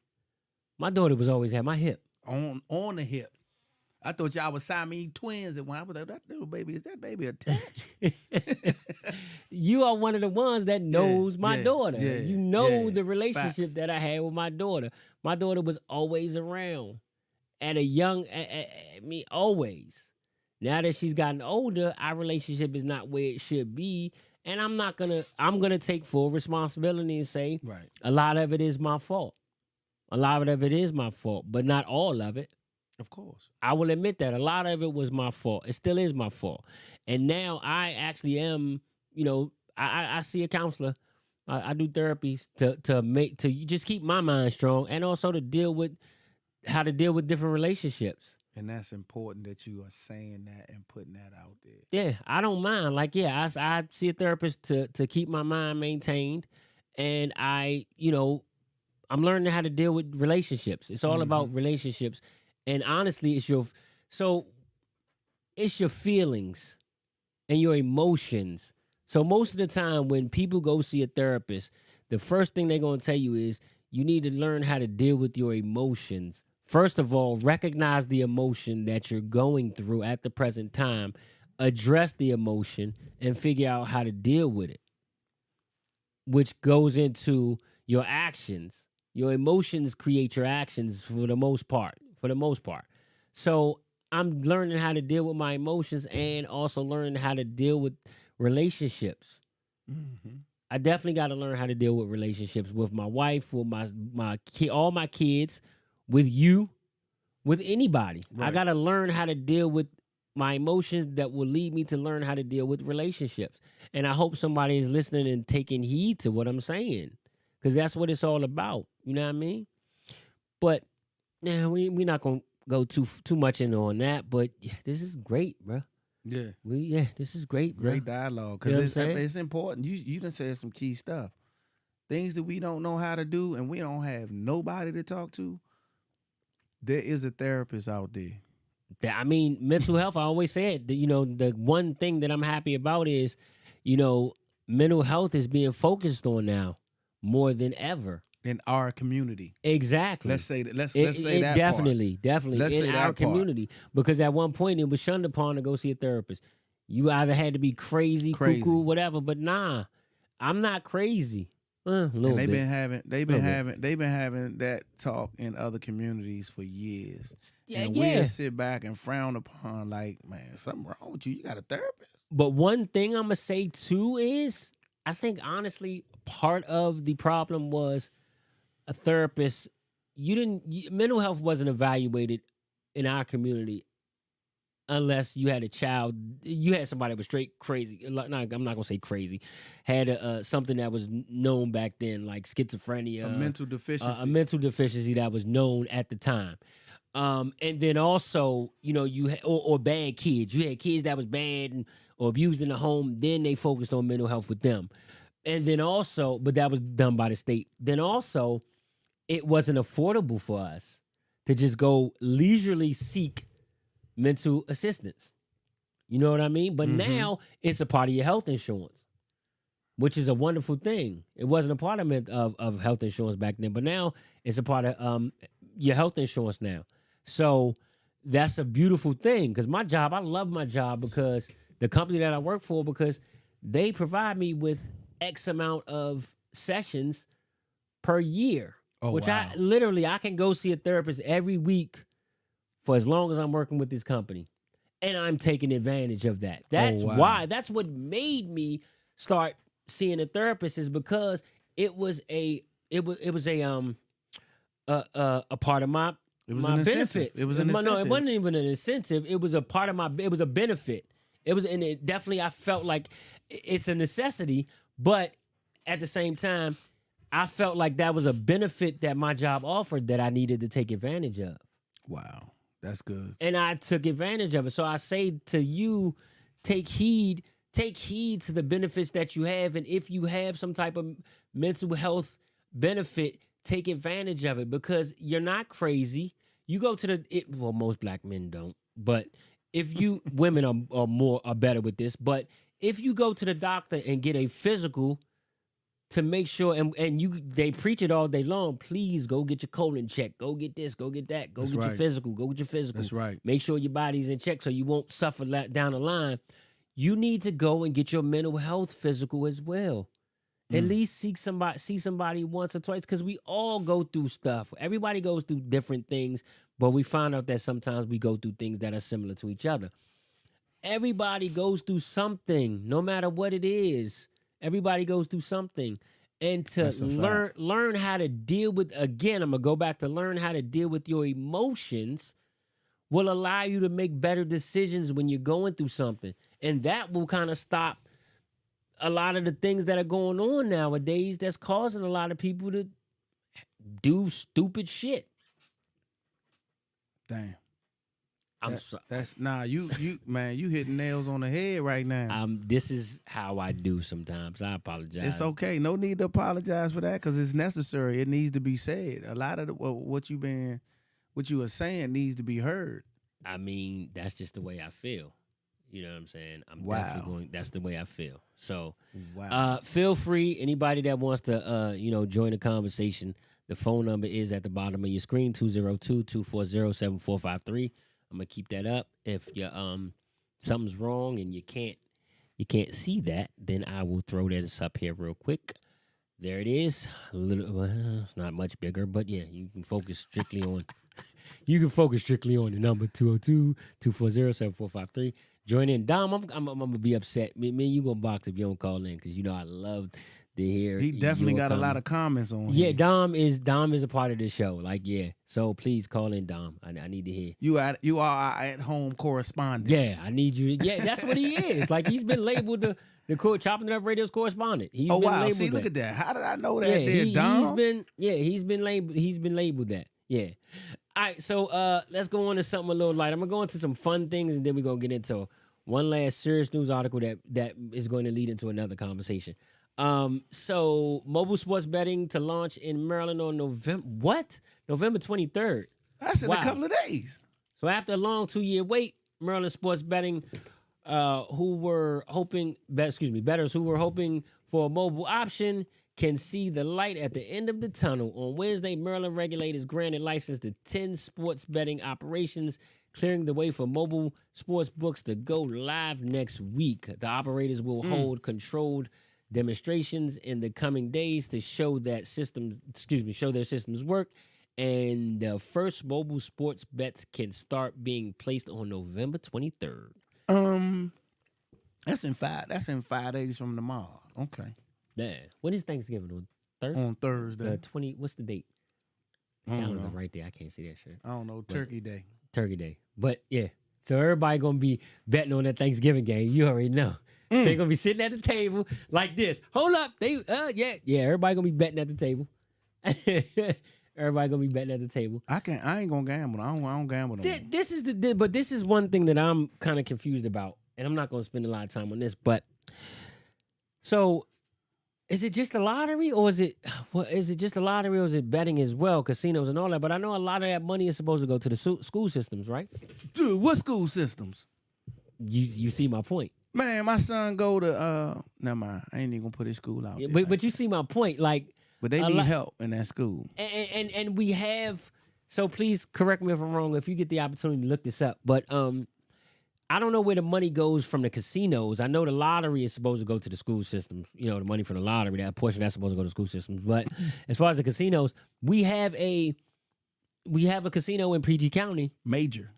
my daughter was always at my hip. On the hip. I thought y'all was Siamese twins at one. I was like, that little baby, is that baby attached? You are one of the ones that knows my daughter. You know the relationship Facts. that I had with my daughter. My daughter was always around at a young, me always. Now that she's gotten older, our relationship is not where it should be. And I'm going to take full responsibility and say, Right. a lot of it is my fault. A lot of it is my fault, but not all of it. Of course. I will admit that a lot of it was my fault. It still is my fault. And now I actually am, I see a counselor. I do therapies to just keep my mind strong and also to deal with how to deal with different relationships. And that's important that you are saying that and putting that out there. Yeah, I don't mind. Like, yeah, I see a therapist to keep my mind maintained. And I'm learning how to deal with relationships. It's all about relationships. And honestly, it's your feelings and your emotions. So most of the time when people go see a therapist, the first thing they're going to tell you is you need to learn how to deal with your emotions. First of all, recognize the emotion that you're going through at the present time, address the emotion, and figure out how to deal with it, which goes into your actions. Your emotions create your actions for the most part. So I'm learning how to deal with my emotions and also learning how to deal with relationships. Mm-hmm. I definitely got to learn how to deal with relationships with my wife, with my all my kids, with you, with anybody. Right. I got to learn how to deal with my emotions that will lead me to learn how to deal with relationships. And I hope somebody is listening and taking heed to what I'm saying, because that's what it's all about. You know what I mean? But yeah, we're not gonna go too much in on that. But yeah, this is great, bro. Yeah. This is great, bro. Great dialogue, You know because what I'm saying? it's important. You done said some key stuff, things that we don't know how to do, and we don't have nobody to talk to. There is a therapist out there. I mean, mental health. I always say it. The one thing that I'm happy about is, mental health is being focused on now more than ever. In our community. Exactly. Let's say that. Let's say that definitely, part. definitely Let's in say our that part. community, because at one point it was shunned upon to go see a therapist. You either had to be crazy, cuckoo, whatever. But nah, I'm not crazy. And they've been having that talk in other communities for years. And we'll sit back and frown upon, like, man, something wrong with you. You got a therapist. But one thing I'm gonna say too is, I think honestly, part of the problem was a therapist. Mental health wasn't evaluated in our community unless you had a child. You had somebody that was straight crazy. I'm not gonna say crazy. Had something that was known back then, like schizophrenia, A mental deficiency. a mental deficiency that was known at the time. And then also, you had, or bad kids. You had kids that was bad or abused in the home. Then they focused on mental health with them. And then also, but that was done by the state. Then also, it wasn't affordable for us to just go leisurely seek mental assistance. You know what I mean? But now it's a part of your health insurance, which is a wonderful thing. It wasn't a part of health insurance back then, but now it's a part of your health insurance now. So that's a beautiful thing, because my job, I love my job, because the company that I work for, because they provide me with X amount of sessions per year. Oh, which wow. I can go see a therapist every week for as long as I'm working with this company. And I'm taking advantage of that. That's why. That's what made me start seeing a therapist, is because it was a part of my benefits. It was an incentive. No, it wasn't even an incentive. It was a part of it was a benefit. And it definitely, I felt like it's a necessity, but at the same time, I felt like that was a benefit that my job offered that I needed to take advantage of. Wow, that's good. And I took advantage of it. So I say to you, take heed to the benefits that you have. And if you have some type of mental health benefit, take advantage of it, because you're not crazy. You go to well, most black men don't, but if you, women are better with this, but if you go to the doctor and get a physical to make sure, they preach it all day long, please go get your colon checked, go get this, go get that, go your physical, go get your physical. That's right. Make sure your body's in check so you won't suffer down the line. You need to go and get your mental health physical as well. At least see somebody once or twice, because we all go through stuff. Everybody goes through different things, but we find out that sometimes we go through things that are similar to each other. Everybody goes through something, no matter what it is. Everybody goes through something. and to That's a fact. learn how to deal with, again, I'm gonna go back to learn how to deal with your emotions will allow you to make better decisions when you're going through something. And that will kind of stop a lot of the things that are going on nowadays that's causing a lot of people to do stupid shit. Damn. I'm sorry. That's you man, you hitting nails on the head right now. This is how I do sometimes. I apologize. It's okay. No need to apologize for that because it's necessary. It needs to be said. A lot of what you are saying needs to be heard. I mean, that's just the way I feel. You know what I'm saying? I'm Wow. definitely going. That's the way I feel. So, Wow. feel free. Anybody that wants to, join the conversation. The phone number is at the bottom of your screen: 202-240-7453. I'm gonna keep that up. If you something's wrong and you can't see that, then I will throw this up here real quick. There it is. A little, well, it's not much bigger, but yeah, you can focus strictly on. You can focus strictly on the number 202-240-7453. Join in. Dom, I'm gonna be upset. Me and you gonna box if you don't call in, because you know I love to hear. He definitely got a lot of comments on him. Dom is a part of the show. Like, yeah. So please call in, Dom. I need to hear. You are our at home correspondent. Yeah, I need you. Yeah, that's what he is. Like, he's been labeled the Chopping It Up Radio's correspondent. He's been wow. labeled See, that. look at that. How did I know that? Yeah, Dom? he's been labeled that. Yeah. All right, so let's go on to something a little light. I'm gonna go into some fun things, and then we're gonna get into one last serious news article that is going to lead into another conversation. So mobile sports betting to launch in Maryland on November 23rd. That's in a couple of days. So after a long 2-year wait, Maryland sports betting bettors who were hoping for a mobile option can see the light at the end of the tunnel. On Wednesday, Maryland regulators granted license to 10 sports betting operations, clearing the way for mobile sports books to go live next week. The operators will hold controlled demonstrations in the coming days to show their systems work, and the first mobile sports bets can start being placed on November 23rd. That's in 5 days from tomorrow. Okay. Yeah. When is Thanksgiving? On Thursday? On Thursday. 20. What's the date? Calendar right there. I can't see that shit. I don't know. Turkey Day. Turkey Day. But yeah. So everybody gonna be betting on that Thanksgiving game. You already know. They're gonna be sitting at the table like this. Hold up. Everybody gonna be betting at the table. Everybody gonna be betting at the table. I ain't gonna gamble. I don't gamble no more. This is one thing that I'm kind of confused about, and I'm not gonna spend a lot of time on this. But so, is it just a lottery, or is it just a lottery, or is it betting as well, casinos and all that? But I know a lot of that money is supposed to go to the school systems, right? Dude, what school systems? You see my point. Man, my son go to never mind. I ain't even gonna put his school out. But you see my point, like. But they need help in that school. And we have, so please correct me if I'm wrong if you get the opportunity to look this up. But I don't know where the money goes from the casinos. I know the lottery is supposed to go to the school systems. You know, the money from the lottery, that portion that's supposed to go to school systems. But as far as the casinos, we have a casino in PG County. Major.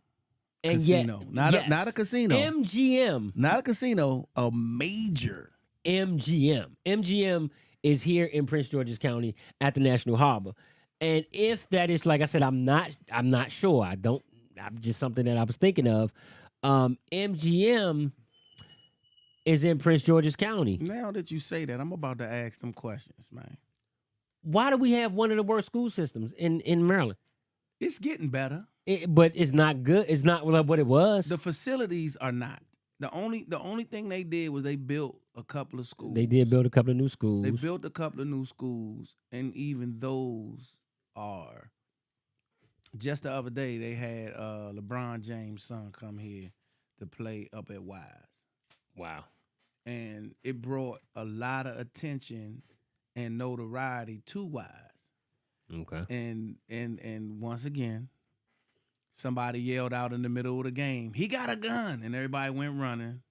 And casino. Not a casino. MGM. Not a casino, a major. MGM. MGM is here in Prince George's County at the National Harbor. And if that is, like I said, I'm not sure. I'm just something that I was thinking of. MGM is in Prince George's County. Now that you say that, I'm about to ask them questions, man. Why do we have one of the worst school systems in Maryland? It's getting better. But it's not good. It's not what it was. The facilities are not. The only thing they did was they built a couple of schools. They did build a couple of new schools. They built a couple of new schools, and even those are. Just the other day, they had LeBron James' son come here to play up at Wise. Wow. And it brought a lot of attention and notoriety to Wise. Okay. And once again, somebody yelled out in the middle of the game, "He got a gun!" and everybody went running.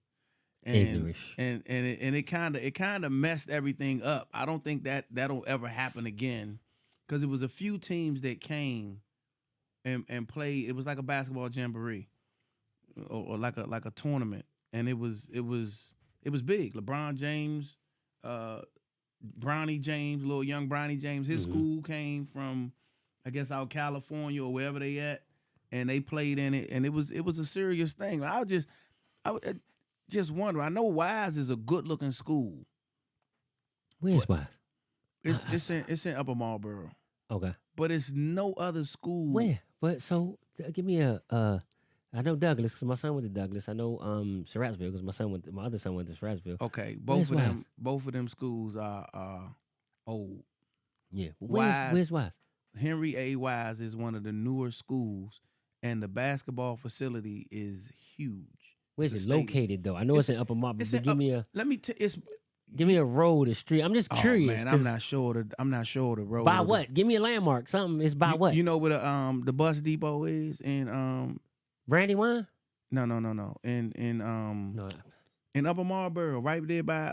And it kind of messed everything up. I don't think that'll ever happen again, because it was a few teams that came and played. It was like a basketball jamboree, or like a tournament, and it was big. LeBron James Bronny James, little young Bronny James, his Mhm. school came from, I guess, out California or wherever they at, and they played in it, and it was a serious thing. I just wonder. I know Wise is a good looking school. Where's Wise? It's in Upper Marlboro, Okay. but it's no other school. Where? But so give me a. I know Douglas because my son went to Douglas. I know Surrattsville because my other son went to Surrattsville. Okay, Where's both of them schools are old. Yeah. Wise. Where's Wise? Henry A. Wise is one of the newer schools, and the basketball facility is huge. Where's It's it a stadium. located though? I know it's in Upper Marlboro. It's But in give up- me a Let me. It's. give me a road, a street. I'm just curious. Oh man, 'cause I'm not sure the road. by what? Give me a landmark. Something. It's by what? You know where the bus depot is in Brandywine? no in No. in Upper Marlboro, right there by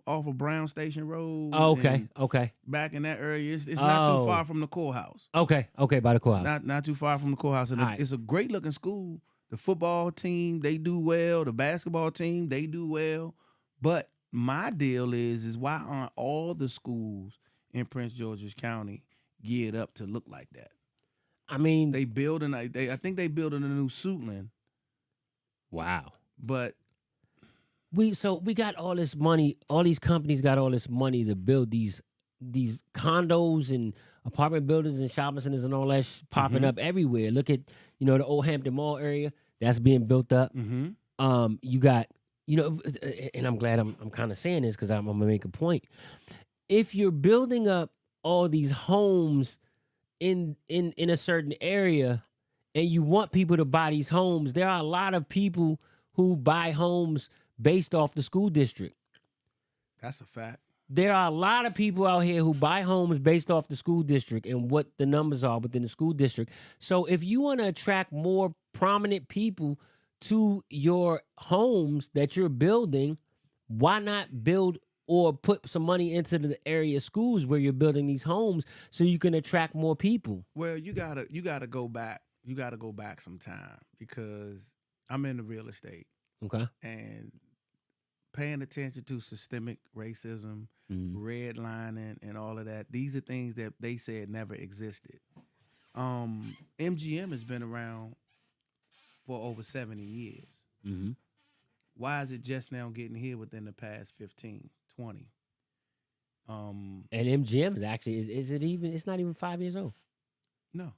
off of Brown Station Road. Oh, okay. and Okay. Back in that area, it's not too Oh. far from the courthouse. Okay. Okay. By the It's courthouse. not too far from the courthouse, and All right. it's a great looking school. The football team, they do well. The basketball team, they do well. But my deal is why aren't all the schools in Prince George's County geared up to look like that? I mean, I think they building a new Suitland, wow. but We got all this money. All these companies got all this money to build these condos and apartment buildings and shopping centers and all that popping Mhm. up everywhere. Look at the Old Hampton Mall area that's being built up. You got and I'm glad I'm kind of saying this because I'm gonna make a point. If you're building up all these homes in a certain area and you want people to buy these homes, there are a lot of people who buy homes based off the school district. that's a fact. There are a lot of people out here who buy homes based off the school district and what the numbers are within the school district. So if you want to attract more prominent people to your homes that you're building, why not build or put some money into the area schools where you're building these homes so you can attract more people? Well, you gotta go back. You gotta go back some time because I'm in the real estate Okay. and paying attention to systemic racism, redlining, and all of that. These are things that they said never existed. MGM has been around for over 70 years. Mm-hmm. Why is it just now getting here within the past 15, 20? And MGM is actually is it even? It's not even 5 years old. No.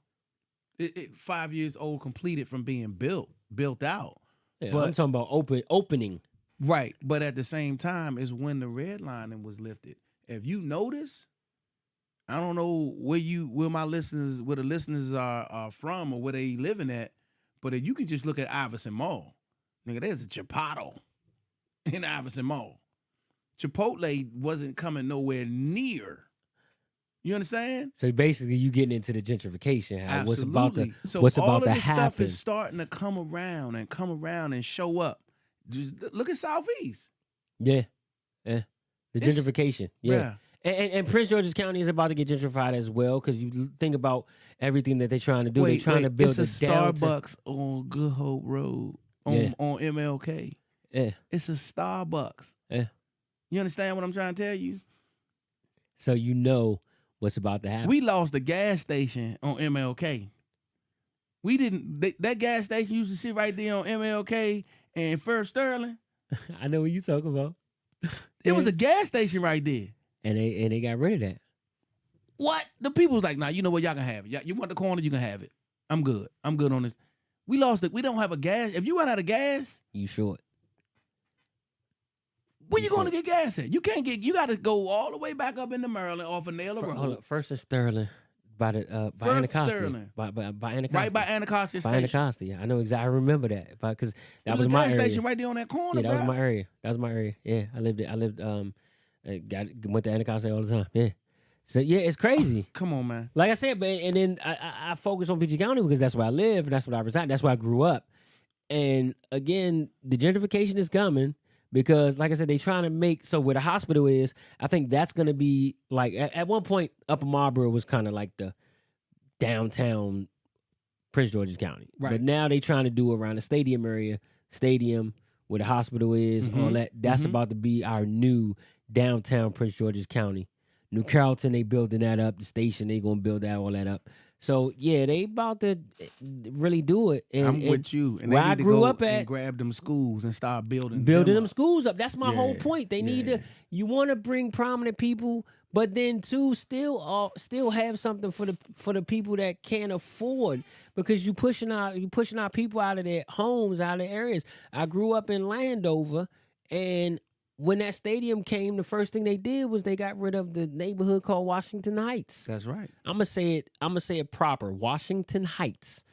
It 5 years old completed from being built out. Yeah, But- I'm talking about opening. Right. But at the same time is when the redlining was lifted. If you notice, I don't know where the listeners are from or where they living at, but if you can just look at Iverson Mall. Nigga, there's a Chipotle in Iverson Mall. Chipotle wasn't coming nowhere near. You understand? So basically, you getting into the gentrification. How what's about to Absolutely. So what's all about of to this stuff happen? is starting to come around and show up. Just look at Southeast. Yeah, the It's- gentrification. Yeah. And Prince George's County is about to get gentrified as well because you think about everything that they're trying to do. They're trying to build it's a Starbucks on Good Hope Road on MLK. Yeah. It's a Starbucks. Yeah. You understand what I'm trying to tell you? So you know what's about to happen. We lost a gas station on MLK. We didn't. That gas station used to sit right there on MLK and First Sterling. I know what you talking about. It was a gas station right there. And they got rid of that. What? The people was like, nah, you know what? Y'all can have it. You want the corner? You can have it. I'm good. I'm good on this. We lost it. We don't have a gas. If you run out of gas, You short. where you going to get gas at? You can't get. You got to go all the way back up into Maryland off of Naylor Hold Road. up. First is Sterling by the by First Anacostia. Sterling. By Anacostia. Right by Anacostia By Station. Anacostia. Yeah, I know exactly. I remember that because that It was a my gas area. station right there on that corner. Yeah, that was bruh. my area. That was my area. Yeah, I lived went to Anacostia all the time. Yeah. So yeah, it's crazy. Come on, man. Like I said, but and then I focus on PG County because that's where I live and that's where I reside. That's where I grew up. And again, the gentrification is coming because, like I said, they trying to make so where the hospital is. I think that's going to be like at one point, Upper Marlboro was kind of like the downtown Prince George's County, Right. But now they trying to do around the stadium area, where the hospital is, all that. That's about to be our new downtown Prince George's County. New Carrollton, they building that up. The station, they gonna build all that up. So yeah, they about to really do it. And, I'm with you. And where they need I to grew go up at, and grab them schools and start building them up. schools up. That's my whole Yeah, point. They need to. You want to bring prominent people, but then too still have something for the people that can't afford, because you pushing our people out of their homes, out of their areas. I grew up in Landover, and when that stadium came, the first thing they did was they got rid of the neighborhood called Washington Heights. That's right. I'm gonna say it proper, Washington Heights.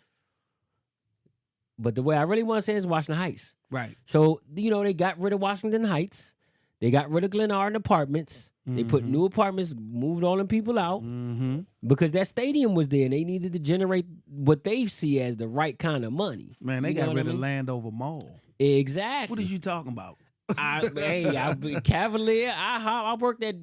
But the way I really want to say it is Washington Heights. Right. So, they got rid of Washington Heights. They got rid of Glenarden Apartments. They put new apartments, moved all them people out because that stadium was there and they needed to generate what they see as the right kind of money. Man, they You know got what I rid of mean? Landover Mall. Exactly. What is you talking about? Cavalier. I worked at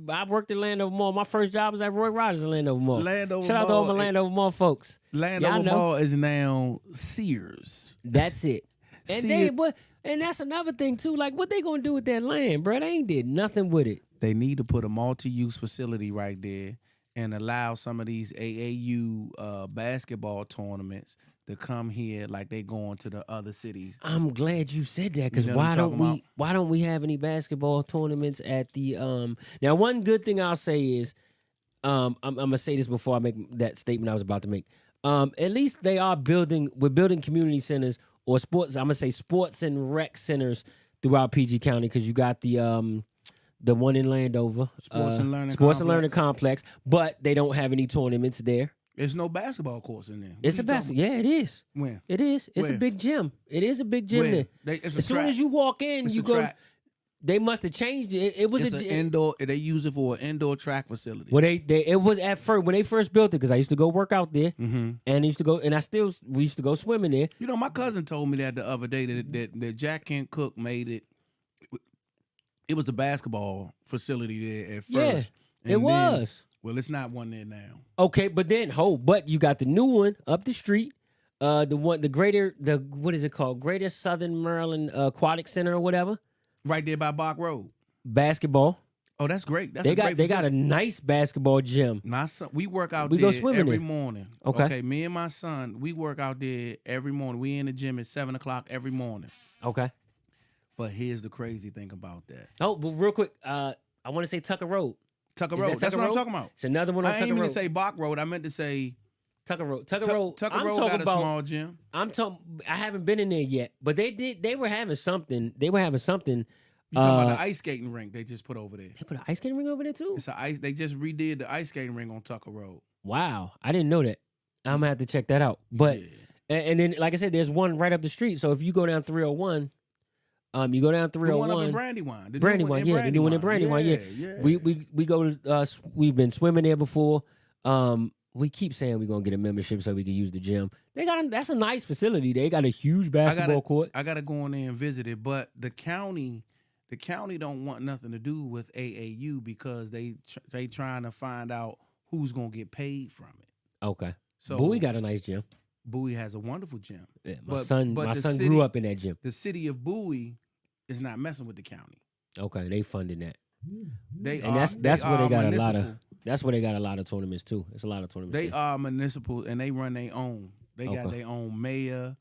Landover Mall. My first job was at Roy Rogers in Landover Mall. Shout out to all my Landover Mall folks. Landover Mall is now Sears. That's it. And and that's another thing too. Like, what they gonna do with that land, bro? They ain't did nothing with it. They need to put a multi-use facility right there and allow some of these AAU basketball tournaments to come here like they going to the other cities. I'm glad you said that, because You know what why don't we have any basketball tournaments at the Now, one good thing I'll say is I'm gonna say this before I make that statement I was about to make. At least we're building community centers or sports. I'm gonna say sports and rec centers throughout PG County, because you got the one in Landover, Sports and Learning Complex, but they don't have any tournaments there. There's no basketball courts in there. It's a basketball. Yeah, it is. When? It is. It's a big gym. It is a big gym there. As soon as you walk in, you go. They must have changed it. It was an indoor. They use it for an indoor track facility. Well, it was at first when they first built it, because I used to go work out there, and we used to go swimming there. You know, my cousin told me that the other day that Jack Kent Cook made it. It was a basketball facility there at first. Yeah, it was. Well, it's not one there now. Okay, but you got the new one up the street. What is it called? Greater Southern Maryland Aquatic Center or whatever. Right there by Bach Road. Basketball. Oh, that's great. They got a nice basketball gym. My son, we work out there go swimming every there. morning. Okay. Me and my son, we work out there every morning. We in the gym at 7:00 every morning. Okay. But here's the crazy thing about that. Oh, but real quick, I want to say Tucker Road. Tucker Road. That's what I'm talking about. It's another one on Tucker Road. I didn't mean to say Bach Road. I meant to say Tucker Road. Tucker Road got a small gym. I haven't been in there yet, but they were having something. You talking about the ice skating rink they just put over there? They put an ice skating rink over there too? They just redid the ice skating rink on Tucker Road. Wow, I didn't know that. I'm gonna have to check that out. But and then, like I said, there's one right up the street. So if you go down 301. You go down 301. The one up in Brandywine. Brandywine, yeah. The new one in Brandywine, yeah. We go to, we've been swimming there before. We keep saying we're going to get a membership so we can use the gym. That's a nice facility. They got a huge basketball court. I got to go in there and visit it, but the county don't want nothing to do with AAU because they trying to find out who's going to get paid from it. Okay. So Bowie got a nice gym. Bowie has a wonderful gym. Yeah, my son grew up in that gym. The city of Bowie is not messing with the county. Okay, they funding that. That's where they got a lot of. That's where they got a lot of tournaments too. It's a lot of tournaments. They are municipal and they run their own. They got their own mayor,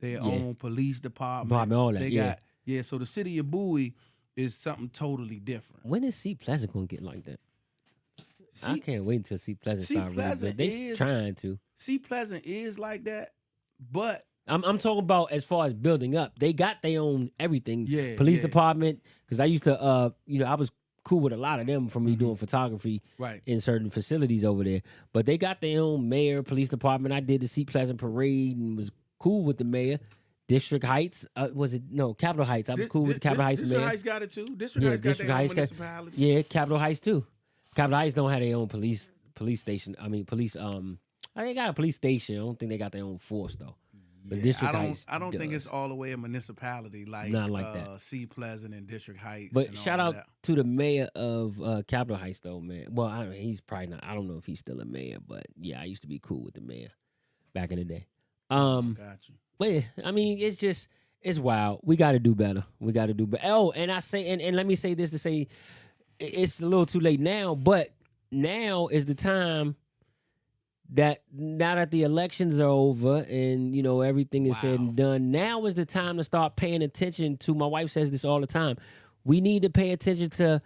their own police department. All that. So the city of Bowie is something totally different. When is Seat Pleasant gonna get like that? I can't wait until Seat Pleasant start really good. They trying to. Seat Pleasant is like that, but I'm talking about as far as building up. They got their own everything. Yeah, police department. Because I used to, I was cool with a lot of them from me doing photography in certain facilities over there. But they got their own mayor, police department. I did the Seat Pleasant parade and was cool with the mayor. District Heights, Capitol Heights. I was cool with the Capitol Heights mayor. District Heights got it too. District Heights got their own municipality. Yeah, Capitol Heights too. Capitol Heights don't have their own police station. I mean, they got a police station. I don't think they got their own force though. But District Heights, I don't think it's all the way a municipality like not like that. Seat Pleasant and District Heights. But shout out to the mayor of Capitol Heights though, man. Well, he's probably not. I don't know if he's still a mayor, but yeah, I used to be cool with the mayor back in the day. Got you. But yeah, I mean, it's wild. We got to do better. We got to do better. Oh, and I say, and let me say this to say, it's a little too late now, but now is the time that now that the elections are over and everything is said and done, now is the time to start paying attention to. My wife says this all the time. We need to pay attention to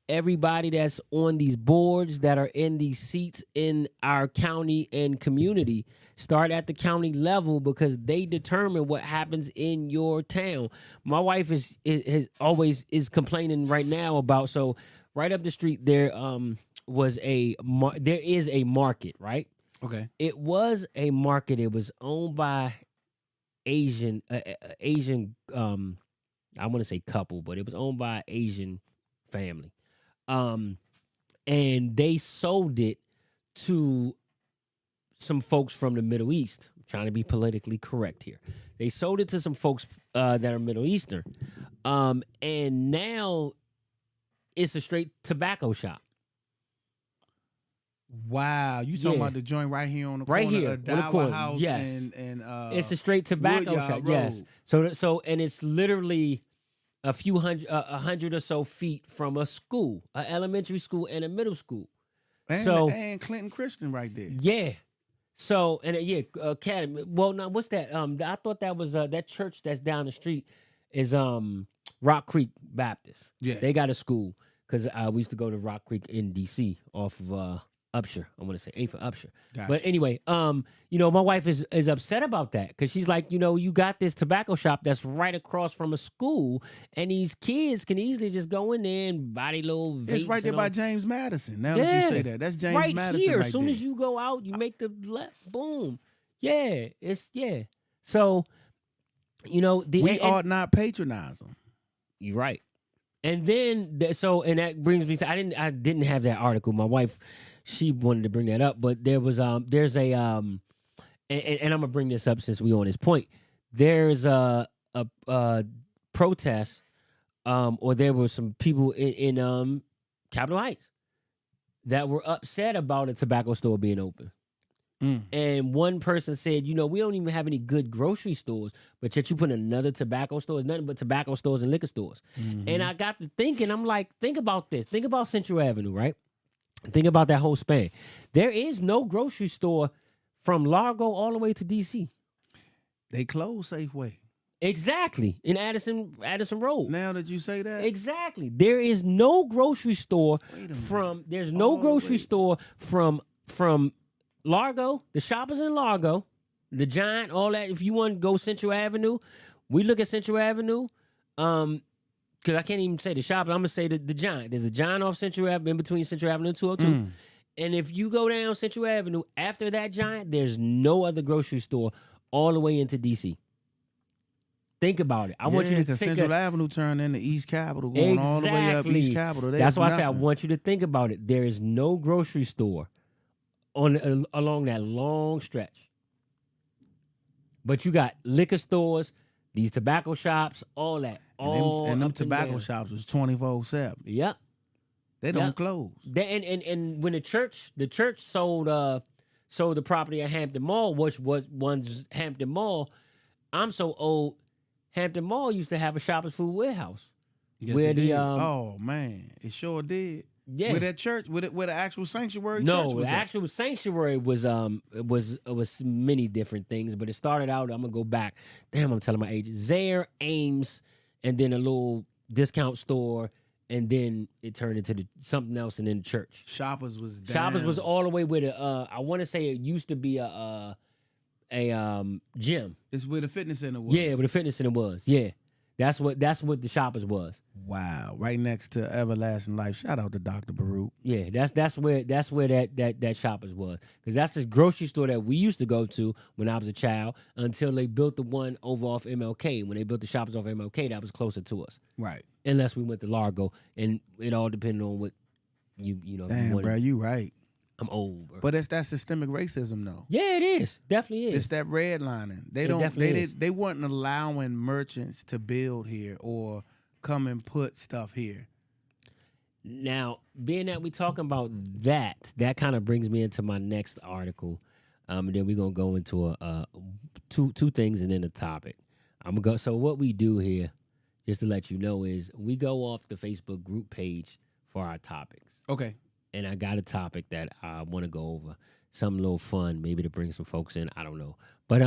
everybody that's on these boards, that are in these seats in our county and community. Start at the county level because they determine what happens in your town. My wife is always complaining right now about, so right up the street there there is a market, right? Okay. It was a market. It was owned by Asian I want to say couple, but it was owned by an Asian family. And they sold it to some folks from the Middle East. I'm trying to be politically correct here. They sold it to some folks that are Middle Eastern. And now it's a straight tobacco shop. Wow, you talking about the joint right here on the right corner here of Dower House? Yes, and it's a straight tobacco Woodyard shop. Road. Yes, so and it's literally a few hundred, 100 or so feet from a school, an elementary school and a middle school. And Clinton Christian right there. Yeah. So Academy. Well, now what's that? I thought that was that church that's down the street is Rock Creek Baptist. Yeah, they got a school because we used to go to Rock Creek in D.C. off of Upshur. I want to say A for Upshur. Gotcha. But anyway, my wife is upset about that because she's like, you got this tobacco shop that's right across from a school, and these kids can easily just go in there and buy their little vapes. It's right there by James Madison. Now that you say that, that's James right Madison here. right As soon there. as you go out, you make the left. Boom. Yeah, So, we ought not patronize them. You're right. And then and that brings me to I didn't have that article. My wife, she wanted to bring that up, but there's a and I'm gonna bring this up since we on this point. There's a protest, or there were some people in Capitol Heights that were upset about a tobacco store being open. And one person said, we don't even have any good grocery stores, but yet you put another tobacco store. It's nothing but tobacco stores and liquor stores. Mm-hmm. And I got to thinking, I'm like, think about this. Think about Central Avenue, right? Think about that whole span. There is no grocery store from Largo all the way to D.C. They closed Safeway. Exactly. In Addison Road. Now that you say that? Exactly. There is no grocery store from Largo, the shoppers in Largo, the Giant, all that. If you want to go Central Avenue, we look at Central Avenue. Because I can't even say the shoppers. I'm gonna say the Giant. There's a Giant off Central Avenue, in between Central Avenue and 202. And if you go down Central Avenue after that Giant, there's no other grocery store all the way into DC. Think about it. I want you to think Central Avenue turned into East Capitol, going all the way up East Capitol. That's why I say I want you to think about it. There is no grocery store along that long stretch. But you got liquor stores, these tobacco shops, all that. And them tobacco shops was 24/7. Yep. They don't close. And when the church sold the property at Hampton Mall, which was once Hampton Mall, I'm so old. Hampton Mall used to have a Shoppers Food Warehouse. Yes, where it the did. Oh man, it sure did. Yeah. Where that church, where the actual sanctuary church was the actual sanctuary was many different things, but it started out, I'm gonna go back. Damn, I'm telling my age. Zaire, Ames, and then a little discount store, and then it turned into something else, and then the church. Shoppers was all the way with I want to say it used to be a gym. It's where the fitness center was. Yeah, where the fitness center was. Yeah. That's what the Shoppers was. Wow, right next to Everlasting Life. Shout out to Dr. Baruch. Yeah, that's where that Shoppers was, because that's this grocery store that we used to go to when I was a child until they built the one over off MLK. When they built the Shoppers off MLK, that was closer to us. Right. Unless we went to Largo, and it all depended on what you know. Damn, bro, you right. I'm old, bro. But that's systemic racism, though. Yeah, it is. Definitely is. It's that redlining. They weren't allowing merchants to build here or come and put stuff here. Now, being that we talking about that kind of brings me into my next article. And then we're gonna go into two things and then a topic. I'm gonna go. So what we do here, just to let you know, is we go off the Facebook group page for our topics. Okay. And I got a topic that I want to go over. Something a little fun, maybe to bring some folks in. I don't know. But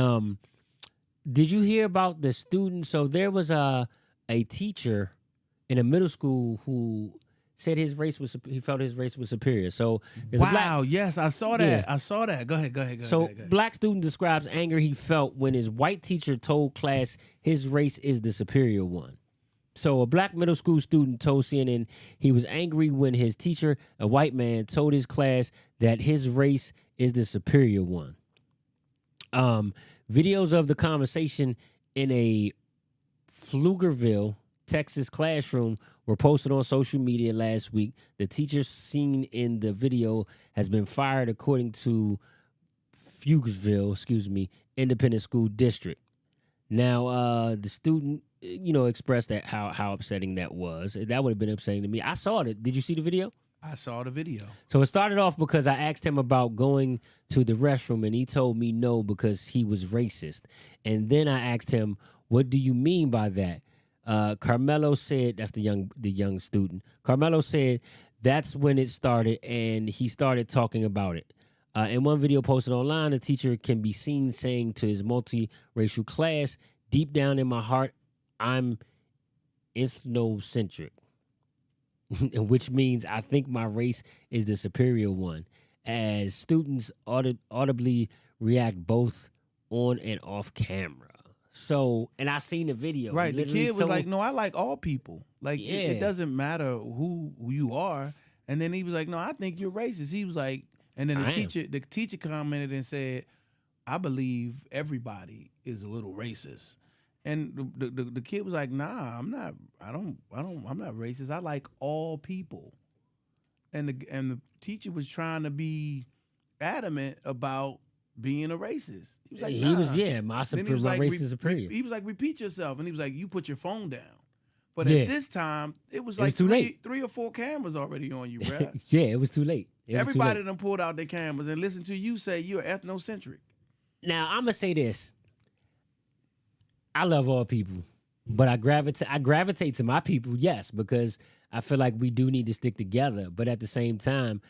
did you hear about the student? So there was a teacher in a middle school who said he felt his race was superior. So there's a black, yes, I saw that. Yeah. I saw that. Go ahead. So go ahead. black student describes anger he felt when his white teacher told class his race is the superior one. So a black middle school student told CNN he was angry when his teacher, a white man, told his class that his race is the superior one. Videos of the conversation in a Pflugerville, Texas classroom were posted on social media last week. The teacher seen in the video has been fired according to Pflugerville, Independent School District. Now, the student, expressed that how upsetting that was. That would have been upsetting to me. I saw it. Did you see the video? I saw the video. So it started off because I asked him about going to the restroom, and he told me no because he was racist. And then I asked him, "What do you mean by that?" Carmelo said, that's the young student. Carmelo said that's when it started, and he started talking about it. In one video posted online, a teacher can be seen saying to his multiracial class, "Deep down in my heart, I'm ethnocentric," which means I think my race is the superior one, as students audibly react both on and off camera. So, and I seen the video. Right, the kid was like, "No, I like all people. Like, Yeah. it doesn't matter who you are." And then he was like, "No, I think you're racist." He was like, and then the teacher commented and said, "I believe everybody is a little racist." And the kid was like, "Nah, I'm not. I'm not racist. I like all people." And the teacher was trying to be adamant about being a racist. He was like, "Nah." My race is superior. He was like, "Repeat yourself," and he was like, "You put your phone down." But Yeah. at this time, it was It like was too late. three or four cameras already on you, bro. Yeah, it was too late. Everybody done pulled out their cameras and listened to you say you're ethnocentric. Now I'm gonna say this. I love all people, but I gravitate to my people, yes, because I feel like we do need to stick together. But at the same time,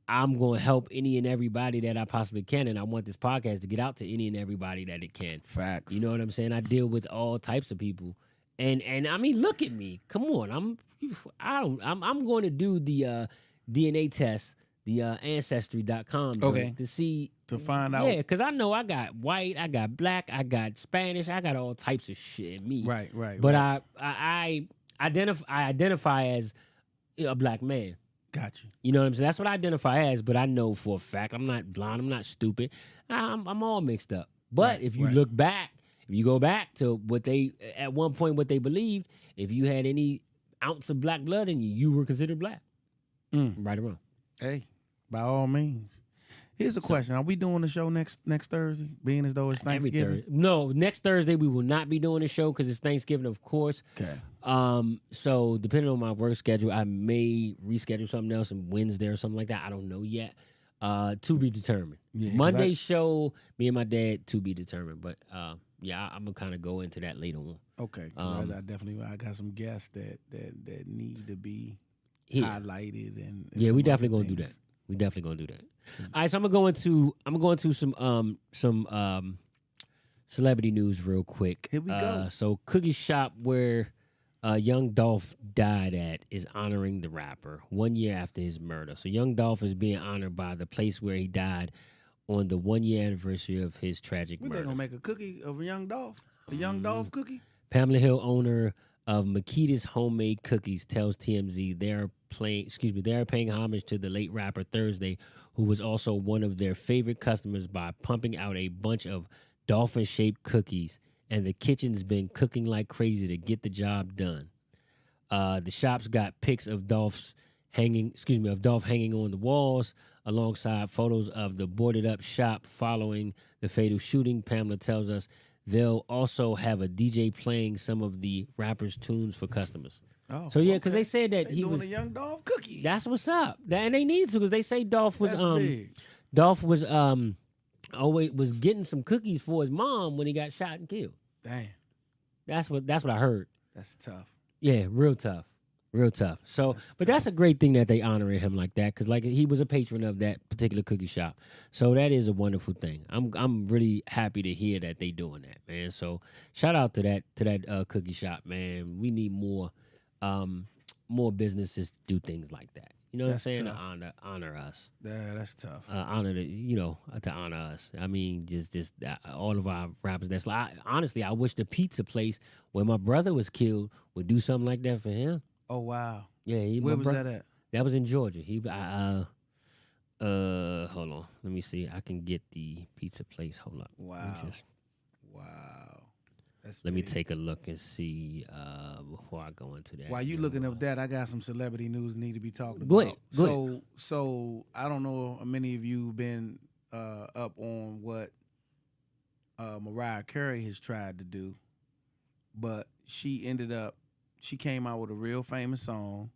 I'm going to help any and everybody that I possibly can, and I want this podcast to get out to any and everybody that it can. Facts. You know what I'm saying? I deal with all types of people, and I mean, look at me. Come on, I'm going to do the DNA test, the ancestry.com, Okay. to see. To find out. Yeah, because I know I got white, I got black, I got Spanish, I got all types of shit in me. Right. But right. I identify as a black man. Got you. You know what I'm saying? That's what I identify as, but I know for a fact I'm not blind, I'm not stupid. I'm all mixed up. But if you look back, if you go back to what they, at one point, what they believed, if you had any ounce of black blood in you, you were considered black. Right or wrong. Hey, by all means. Here's a question. Are we doing the show next Thursday, being as though it's Thanksgiving? No, next Thursday we will not be doing the show because it's Thanksgiving, of course. Okay. So depending on my work schedule, I may reschedule something else on Wednesday or something like that. I don't know yet. To be determined. Yeah, Monday's show, me and my dad, to be determined. But yeah, I'm gonna kind of go into that later on. Okay. I got some guests that need to be highlighted and yeah, we definitely gonna do that. We definitely gonna do that. All right, so I'm gonna go into some celebrity news real quick. Here we go. So Cookie Shop, where Young Dolph died at, is honoring the rapper 1 year after his murder. So Young Dolph is being honored by the place where he died on the 1 year anniversary of his tragic murder. They gonna make a cookie of a Young Dolph? A Young Dolph cookie? Pamela Hill, owner of Makita's Homemade Cookies, tells TMZ they are paying homage to the late rapper Thursday, who was also one of their favorite customers by pumping out a bunch of dolphin-shaped cookies, and the kitchen's been cooking like crazy to get the job done. The shop's got pics of Dolph hanging on the walls, alongside photos of the boarded-up shop following the fatal shooting. Pamela tells us they'll also have a DJ playing some of the rapper's tunes for customers. Oh, so yeah, because they said that he was doing a Young Dolph cookie. That's what's up. And they needed to, because they say Dolph was big. Dolph was always was getting some cookies for his mom when he got shot and killed. Damn. That's what I heard. That's tough. Yeah, real tough. Real tough. So, but that's a great thing that they honoring him like that, because like he was a patron of that particular cookie shop. So that is a wonderful thing. I'm really happy to hear that they doing that, man. So shout out to that cookie shop, man. We need more businesses to do things like that. You know what I'm saying? Tough. To honor us. Yeah, that's tough. To honor us. I mean, just all of our rappers. That's like, honestly, I wish the pizza place where my brother was killed would do something like that for him. Oh wow. Yeah, Where was that at? That was in Georgia. Hold on. Let me see. I can get the pizza place. Hold up. Wow. That's let me big. take a look and see before I go into that. While you looking up that, I got some celebrity news need to be talking Go about. ahead. So I don't know how many of you been up on what Mariah Carey has tried to do, but she came out with a real famous song,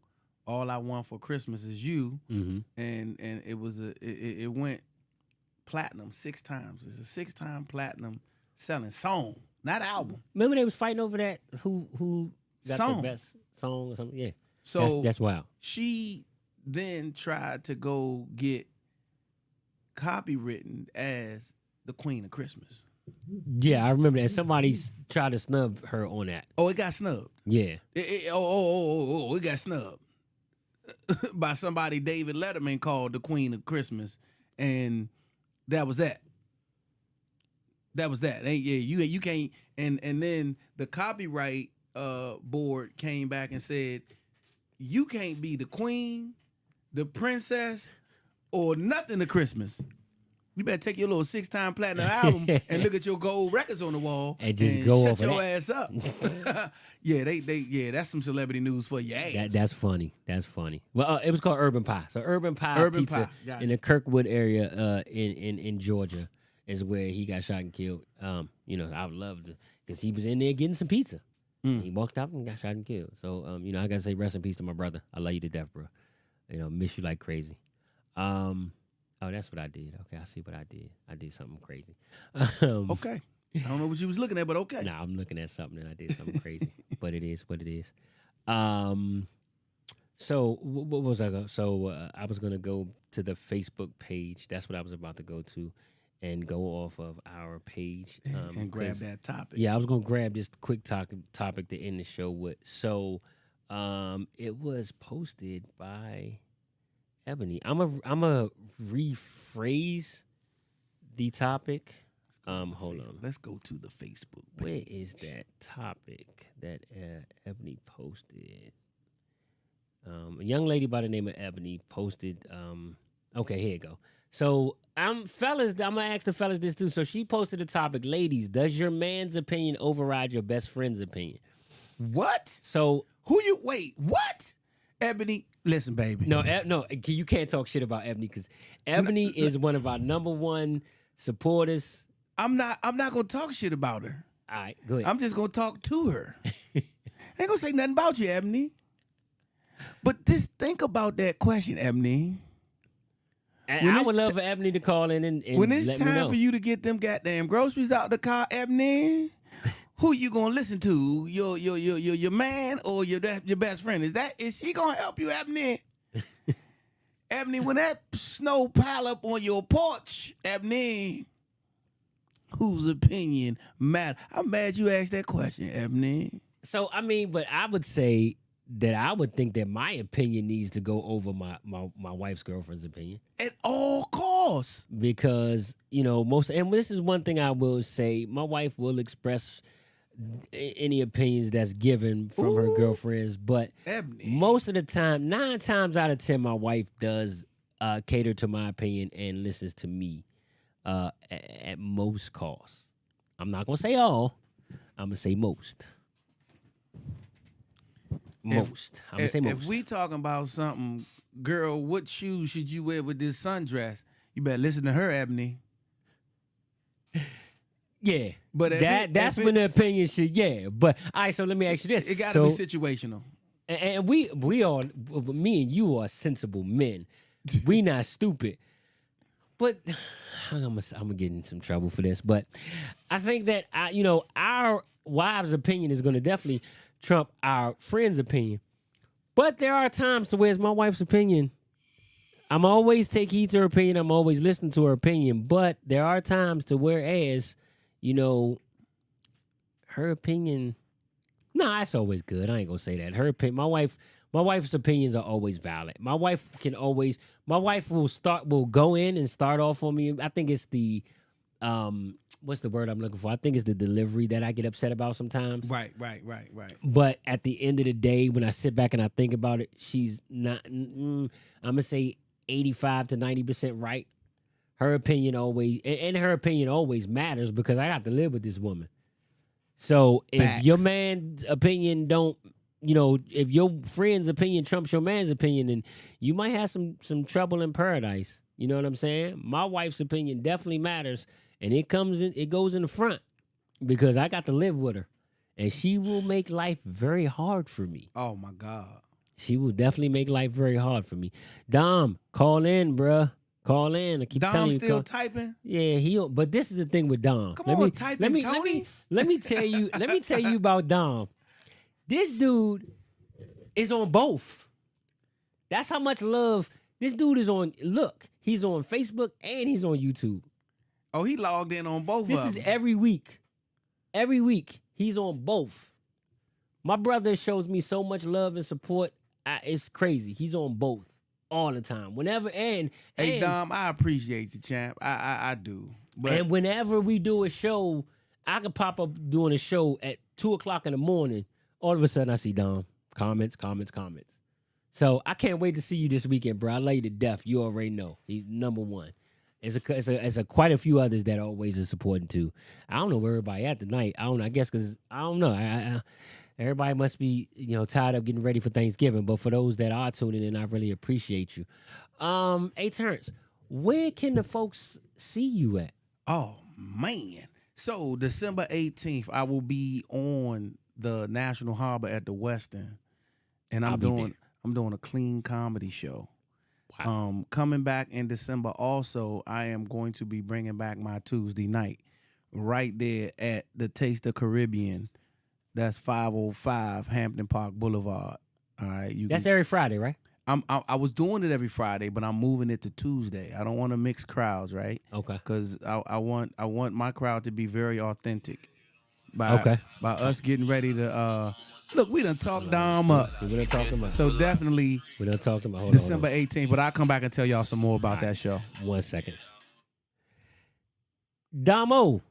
"All I Want for Christmas Is You," Mm-hmm. and it went platinum 6 times. It's a 6-time platinum selling song, not album. Remember they was fighting over that who got Song. the best song or something? Yeah. So that's wild. she then tried to go get copywritten as the Queen of Christmas. Yeah, I remember that. Somebody tried to snub her on that. Oh, it got snubbed. Yeah. It got snubbed by somebody David Letterman called the Queen of Christmas, and that was that. That was that. You can't. And then the copyright board came back and said, you can't be the queen, the princess, or nothing to Christmas. You better take your little 6-time platinum album and look at your gold records on the wall and just go shut over your that. ass up. Yeah, that's some celebrity news for your ass. That's funny. That's funny. Well, it was called Urban Pie. So Urban Pie Pizza Got in the Kirkwood area in Georgia is where he got shot and killed. I would love to, because he was in there getting some pizza. He walked out and got shot and killed. So, I gotta say rest in peace to my brother. I love you to death, bro. Miss you like crazy. Oh, that's what I did. Okay, I see what I did. I did something crazy. Okay. I don't know what you was looking at, but okay. Nah, I'm looking at something and I did something crazy. But it is what it is. So what was I going? So I was gonna go to the Facebook page. That's what I was about to go to, and go off of our page and grab that topic. Yeah, I was gonna grab this quick topic to end the show with. So, it was posted by Ebony. I'm a rephrase the topic. Hold on. Let's go to the Facebook page. Where is that topic that Ebony posted? A young lady by the name of Ebony posted. Okay, here you go. So fellas, I'm gonna ask the fellas this too. So she posted a topic, ladies. Does your man's opinion override your best friend's opinion? What? So what? Ebony, listen, baby. No, you can't talk shit about Ebony because Ebony is one of our number one supporters. I'm not gonna talk shit about her. All right, go ahead. I'm just gonna talk to her. I ain't gonna say nothing about you, Ebony. But just think about that question, Ebony. And I would love for Ebony to call in and when it's let me know. time for you to get them goddamn groceries out the car, Ebony, who you gonna listen to? Your man or your best friend? Is she gonna help you, Ebony? Ebony, when that snow pile up on your porch, Ebony, whose opinion matter? I'm mad you asked that question, Ebony. So but I would say that I would think that my opinion needs to go over my wife's girlfriend's opinion at all costs. Because and this is one thing I will say: my wife will express any opinions that's given from her girlfriends, but Ebony, most of the time, 9 times out of 10, my wife does cater to my opinion and listens to me at most costs. I'm not gonna say all. I'm gonna say most. I'm gonna say most. If we talking about something, girl, what shoes should you wear with this sundress? You better listen to her, Ebony. Yeah, but that's when the opinion should. Yeah, but all right. So let me ask you this: it got to be situational. And we all, me and you are sensible men. We not stupid. But I'm gonna get in some trouble for this. But I think that our wives' opinion is gonna definitely trump our friends' opinion. But there are times to where it's my wife's opinion. I'm always take heed to her opinion. I'm always listening to her opinion. But there are times to whereas, her opinion. Nah, that's always good. I ain't gonna say that. Her opinion. My wife's opinions are always valid. My wife will go in and start off on me. I think it's the what's the word I'm looking for? I think it's the delivery that I get upset about sometimes. Right. But at the end of the day, when I sit back and I think about it, she's not. I'm gonna say 85 to 90% right. Her opinion always, and her opinion always matters because I got to live with this woman. So if Facts. your man's opinion don't, if your friend's opinion trumps your man's opinion, then you might have some trouble in paradise. You know what I'm saying? My wife's opinion definitely matters, and it goes in the front because I got to live with her, and she will make life very hard for me. Oh my God. She will definitely make life very hard for me. Dom, call in, bruh. Call in. I keep telling you. Dom still typing? Yeah, but this is the thing with Dom. Tony. Let me tell you about Dom. This dude is on both. That's how much love this dude is on. Look, he's on Facebook and he's on YouTube. Oh, he logged in on both of them. This is every week. Every week, he's on both. My brother shows me so much love and support. It's crazy. He's on both all the time. Whenever Hey, Dom, I appreciate you, champ. I do. But and whenever we do a show, I could pop up doing a show at 2:00 in the morning. All of a sudden, I see Dom. Comments. So I can't wait to see you this weekend, bro. I love you to death. You already know. He's number one. It's quite a few others that always is supporting too. I don't know where everybody at tonight. I don't know. I guess because I don't know. Everybody must be tied up getting ready for Thanksgiving. But for those that are tuning in, I really appreciate you. Hey, Terrence, where can the folks see you at? Oh man. So December 18th, I will be on the National Harbor at the Westin, and I'm doing a clean comedy show. Wow. Coming back in December also, I am going to be bringing back my Tuesday night right there at the Taste of Caribbean. That's 505 Hampton Park Boulevard. All right, That's every Friday, right? I was doing it every Friday, but I'm moving it to Tuesday. I don't want to mix crowds, right? Okay. Because I want my crowd to be very authentic. By us getting ready to look, we done talked Dom up. We done talked him up. So definitely We done talked him up. December 18th, but I'll come back and tell y'all some more about that show. 1 second. Damo.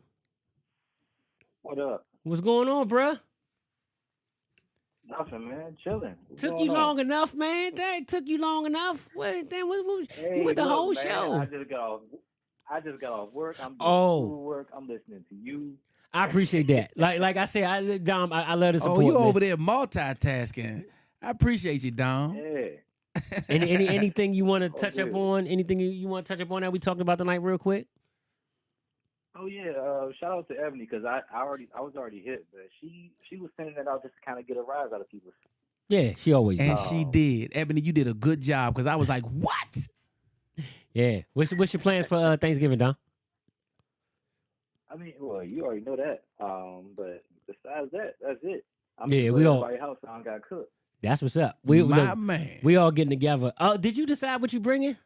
What up? What's going on, bruh? Nothing, man. Chilling. Took you long enough, man. That took you long enough. What you went the whole man, show. I just got off work. I'm doing school work. I'm listening to you. I appreciate that. Like I said, Dom, I love the support. Oh, you man. over there multitasking. I appreciate you, Dom. Yeah. Anything you want to touch up on? Anything you want to touch up on that we talked about tonight, real quick? Oh yeah. Shout out to Ebony because I was already hit, but she was sending that out just to kind of get a rise out of people. Yeah, she always And does. she did. Ebony, you did a good job because I was like, what? Yeah. What's your plans for Thanksgiving, Dom? I mean, well, you already know that. But besides that, that's it. Yeah, we all. Everybody's house, I don't got cooked. That's what's up. Man. We all getting together. Did you decide what you bringing?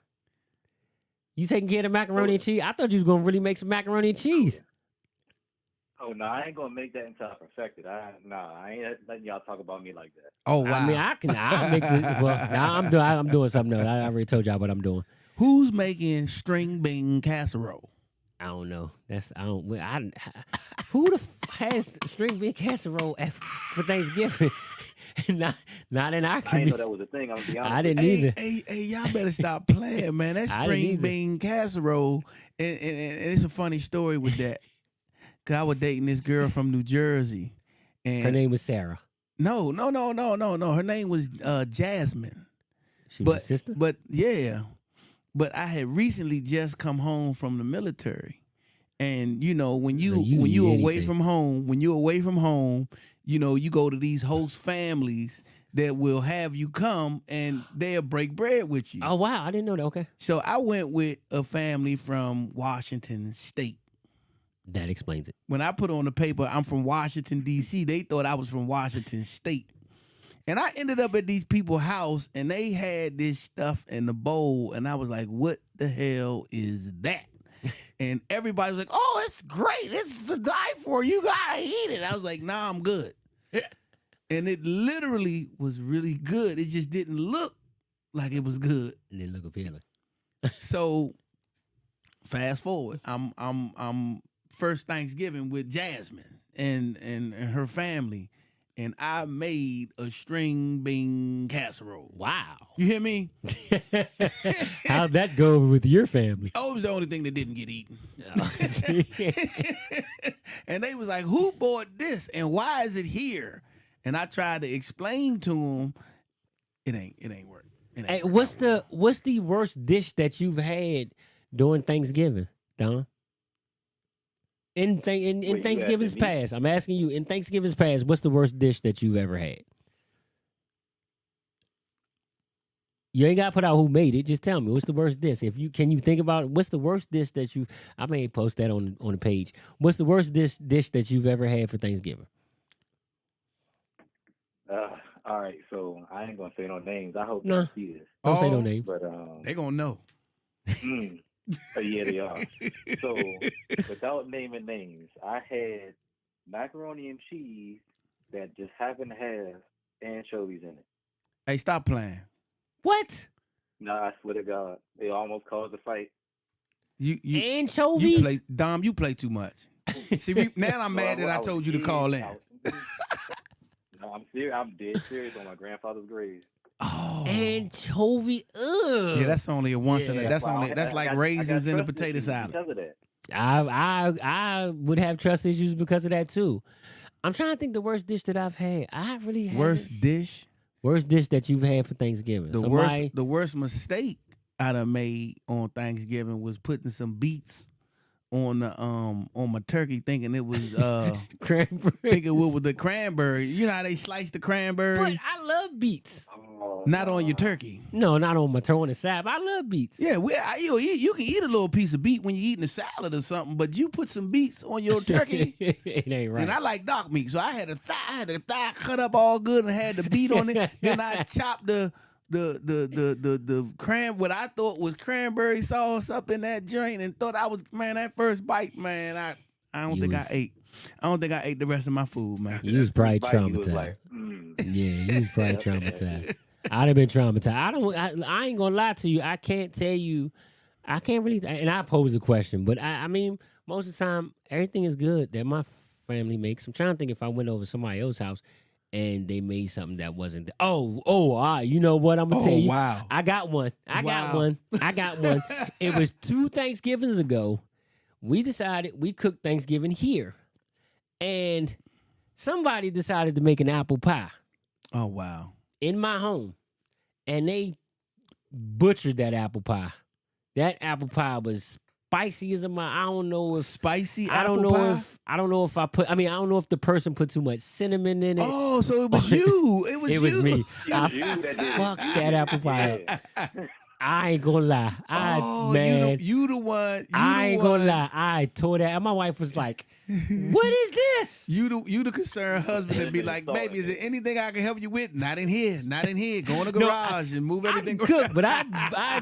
You taking care of the macaroni and cheese? I thought you was gonna really make some macaroni and cheese. Oh no, I ain't gonna make that until I perfect it. I ain't letting y'all talk about me like that. Oh wow. I mean, I'll make the. Well, now I'm doing something else. I already told y'all what I'm doing. Who's making string bean casserole? I don't know. Who the has string bean casserole for Thanksgiving? not in our I community. didn't know that was a thing. I'm gonna be honest. I didn't either. Hey, y'all better stop playing, man. That string bean casserole, and it's a funny story with that. Cause I was dating this girl from New Jersey, and Her name was Sarah. No. Her name was Jasmine. She was a sister? But yeah. But I had recently just come home from the military. And when you away from home, you go to these host families that will have you come and they'll break bread with you. Oh wow, I didn't know that. Okay. So I went with a family from Washington State. That explains it. When I put on the paper, I'm from Washington, D.C., they thought I was from Washington State. And I ended up at these people's house, and they had this stuff in the bowl, and I was like, what the hell is that? And everybody was like, oh, it's great. It's to die for. You got to eat it. I was like, nah, I'm good. And it literally was really good. It just didn't look like it was good. It didn't look appealing. So fast forward, I'm first Thanksgiving with Jasmine and her family, and I made a string bean casserole. Wow. You hear me? How'd that go with your family? Oh, it was the only thing that didn't get eaten. And they was like, who bought this and why is it here? And I tried to explain to them, it ain't work. Hey, what's the worst dish that you've had during Thanksgiving, Don? In Thanksgiving's past, I'm asking you. In Thanksgiving's past, what's the worst dish that you've ever had? You ain't got to put out who made it. Just tell me what's the worst dish. Can you think about what's the worst dish that you? I may post that on the page. What's the worst dish that you've ever had for Thanksgiving? All right, so I ain't gonna say no names. I hope No. they see this. Don't say no names. But they gonna know. Yeah, they are. So without naming names, I had macaroni and cheese that just happened to have anchovies in it. Hey, stop playing. What? Nah, I swear to God, they almost caused a fight. You Anchovies? Dom, you play too much. See, now I'm mad that I told you to call in. No, I'm serious. I'm dead serious on my grandfather's grave. Oh, Anchovy. Ugh. yeah, that's only a once in a. Yeah. That's like raisins in a potato salad. Because of that. I would have trust issues because of that too. I'm trying to think the worst dish that I've had. I really have Worst dish. Worst dish that you've had for Thanksgiving. The worst mistake I done made on Thanksgiving was putting some beets on my turkey, thinking it was cranberry. thinking it was the cranberry. You know how they slice the cranberry? But I love beets. Not on your turkey. No, not on my turkey on the side. But I love beets. Yeah, you can eat a little piece of beet when you're eating a salad or something, but you put some beets on your turkey. It ain't right. And I like dog meat, so I had the thigh cut up all good and had the beet on it. Then I chopped the what I thought was cranberry sauce up in that joint and thought I was, man, that first bite, man, I don't think I ate the rest of my food, man. You was probably traumatized. Like, Yeah, you was probably traumatized. I'd have been traumatized. I ain't gonna lie to you. I can't tell you. I can't really. And I pose the question, but I mean, most of the time, everything is good that my family makes. I'm trying to think if I went over to somebody else's house and they made something that wasn't. You know what? I'm gonna tell you. Wow. I got one. I got one. It was 2 Thanksgivings ago. We decided we cooked Thanksgiving here, and somebody decided to make an apple pie. Oh wow. In my home, and they butchered that apple pie. That apple pie was spicy as a mile. I don't know if spicy. I don't know if I don't know if the person put too much cinnamon in it. Oh, so it was you. It was was me. I that fucked that apple pie up. I ain't gonna lie. You the one. I ain't gonna lie. I tore that. And my wife was like, "What is this?" You the concerned husband and be like, "Baby, is there anything I can help you with? Not in here. Not in here. Go in the garage and move everything." I cooked, but I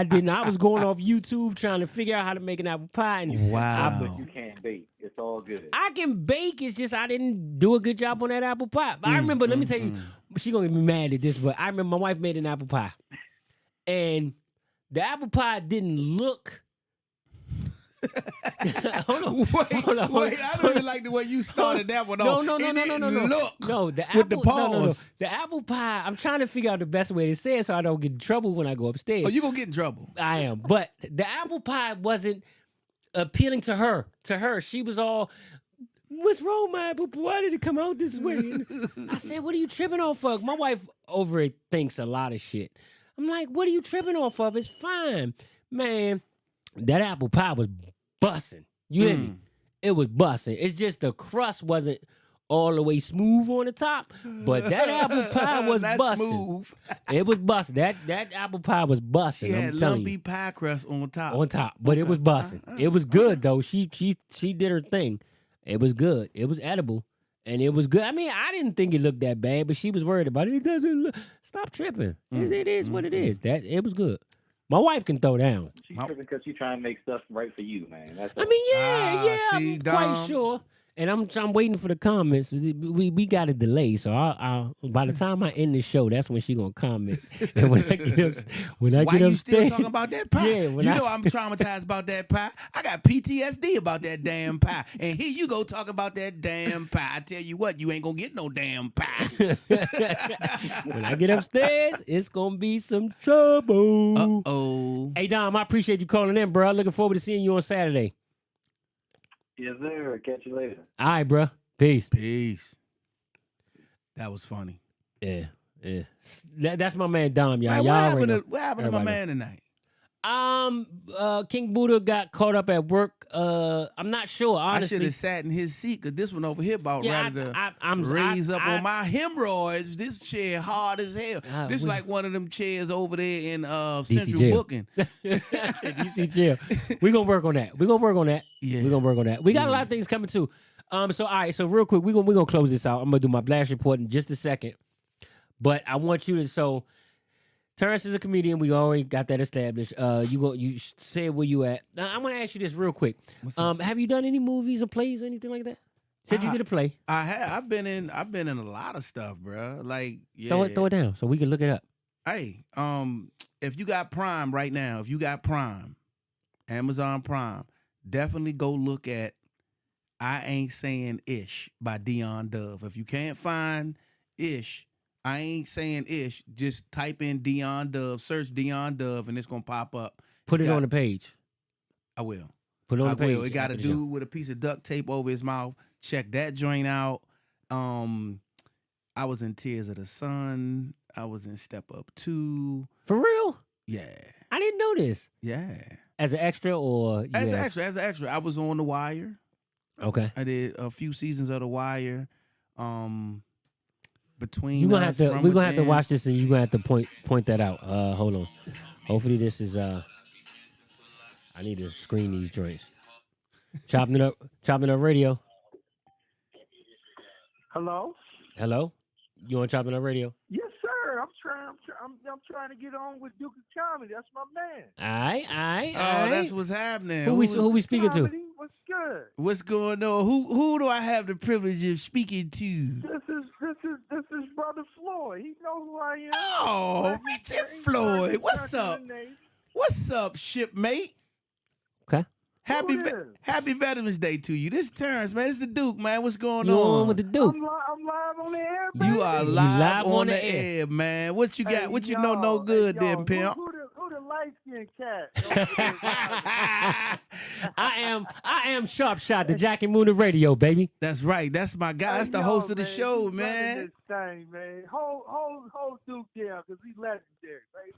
didn't. I was going off YouTube trying to figure out how to make an apple pie. And wow. But you can't bake. It's all good. I can bake. It's just I didn't do a good job on that apple pie. But I remember. Let me tell you, she gonna get me mad at this, but I remember my wife made an apple pie. And the apple pie didn't look. Hold on. Wait, I don't even like the way you started that one off. No. Look. No, the apple, with the pause. The apple pie. I'm trying to figure out the best way to say it so I don't get in trouble when I go upstairs. Oh, you gonna get in trouble. I am. But the apple pie wasn't appealing to her. She was all, "What's wrong, my apple pie? Why did it come out this way?" And I said, "What are you tripping off of?" My wife overthinks a lot of shit. I'm like, "What are you tripping off of? It's fine." Man, that apple pie was busting. You hear me? It was busting. It's just the crust wasn't all the way smooth on the top, but that apple pie was busting. Smooth. It was busting. That apple pie was busting. She I'm had telling lumpy you. pie crust on top. But it was busting. It was good though. She did her thing. It was good. It was edible. And it was good. I mean, I didn't think it looked that bad, but she was worried about it. It doesn't look. Stop tripping. It is what it is. It was good. My wife can throw down. She's tripping because she's trying to make stuff right for you, man. That's I mean, yeah, see, I'm quite Dom. sure. And I'm waiting for the comments. We got a delay, so I'll by the time I end the show, that's when she gonna comment. And when I get Why get you upstairs, still talking about that pie? Yeah, You know I'm traumatized about that pie. I got PTSD about that damn pie. And here you go talking about that damn pie. I tell you what, you ain't gonna get no damn pie. when I get upstairs, it's gonna be some trouble. Uh-oh. Hey Dom, I appreciate you calling in, bro. Looking forward to seeing you on Saturday. Yes, sir. Catch you later. All right, bro. Peace. Peace. That was funny. Yeah. That's my man Dom, y'all. Man, Y'all already know. what happened to my Everybody man tonight? King Buddha got caught up at work. I'm not sure, I should honestly. have sat in his seat because this one over here about Yeah, ready to I'm raise up I- on my hemorrhoids. This chair hard as hell. This we- like one of them chairs over there in DC Central jail. Booking. DC jail. We're gonna work on that. Yeah. We're gonna work on that. We got a lot of things coming too. So all right, so real quick, we're gonna close this out. I'm gonna do my blast report in just a second. But I want you to Terrence is a comedian. We already got that established. You say where you at. Now, I'm gonna ask you this real quick. Have you done any movies or plays or anything like that? Said you did a play. I have. I've been in a lot of stuff, bro. Like, yeah. Throw it down so we can look it up. Hey, if you got Prime right now, if you got Prime, Amazon Prime, definitely go look at I Ain't Saying Ish by Dion Dove. If you can't find Ish, I Ain't Saying Ish, just type in Dion Dove, search Dion Dove, and it's gonna pop up. Put it on the page. I will. Put it on the page. It got a after the show. dude with a piece of duct tape over his mouth. Check that joint out. I was in Tears of the Sun. I was in Step Up 2. For real? Yeah. I didn't know this. Yeah. As an extra or As an extra. I was on The Wire. Okay. I did a few seasons of The Wire. Between We're gonna Us, have to From we're gonna have to Within. watch this and you're gonna have to point that out. Hold on. Hopefully this is I need to screen these joints. Chopping it up radio. Hello. Hello? You on Chopping Up Radio? Yes, sir. I'm trying to get on with Duke of Comedy. That's my man. All right. That's what's happening. Who we speaking to? Comedy, what's good? What's going on? Who do I have the privilege of speaking to? This is Brother Floyd. He knows who I am. Oh, Richard Floyd. What's up? What's up, shipmate? Okay. Happy Veterans Day to you. This is Terrence, man. It's the Duke, man. What's going You on? on with the Duke? I'm live on the air, baby. You are live on the air, man. What you got? Hey, What you know no good, then, pimp? Who the light-skinned cat? I am Sharp Shot, the Jackie Moon of radio, baby. That's right. That's my guy. That's the host of the show, man. This thing, man. Hold Duke down, because he's legendary, baby.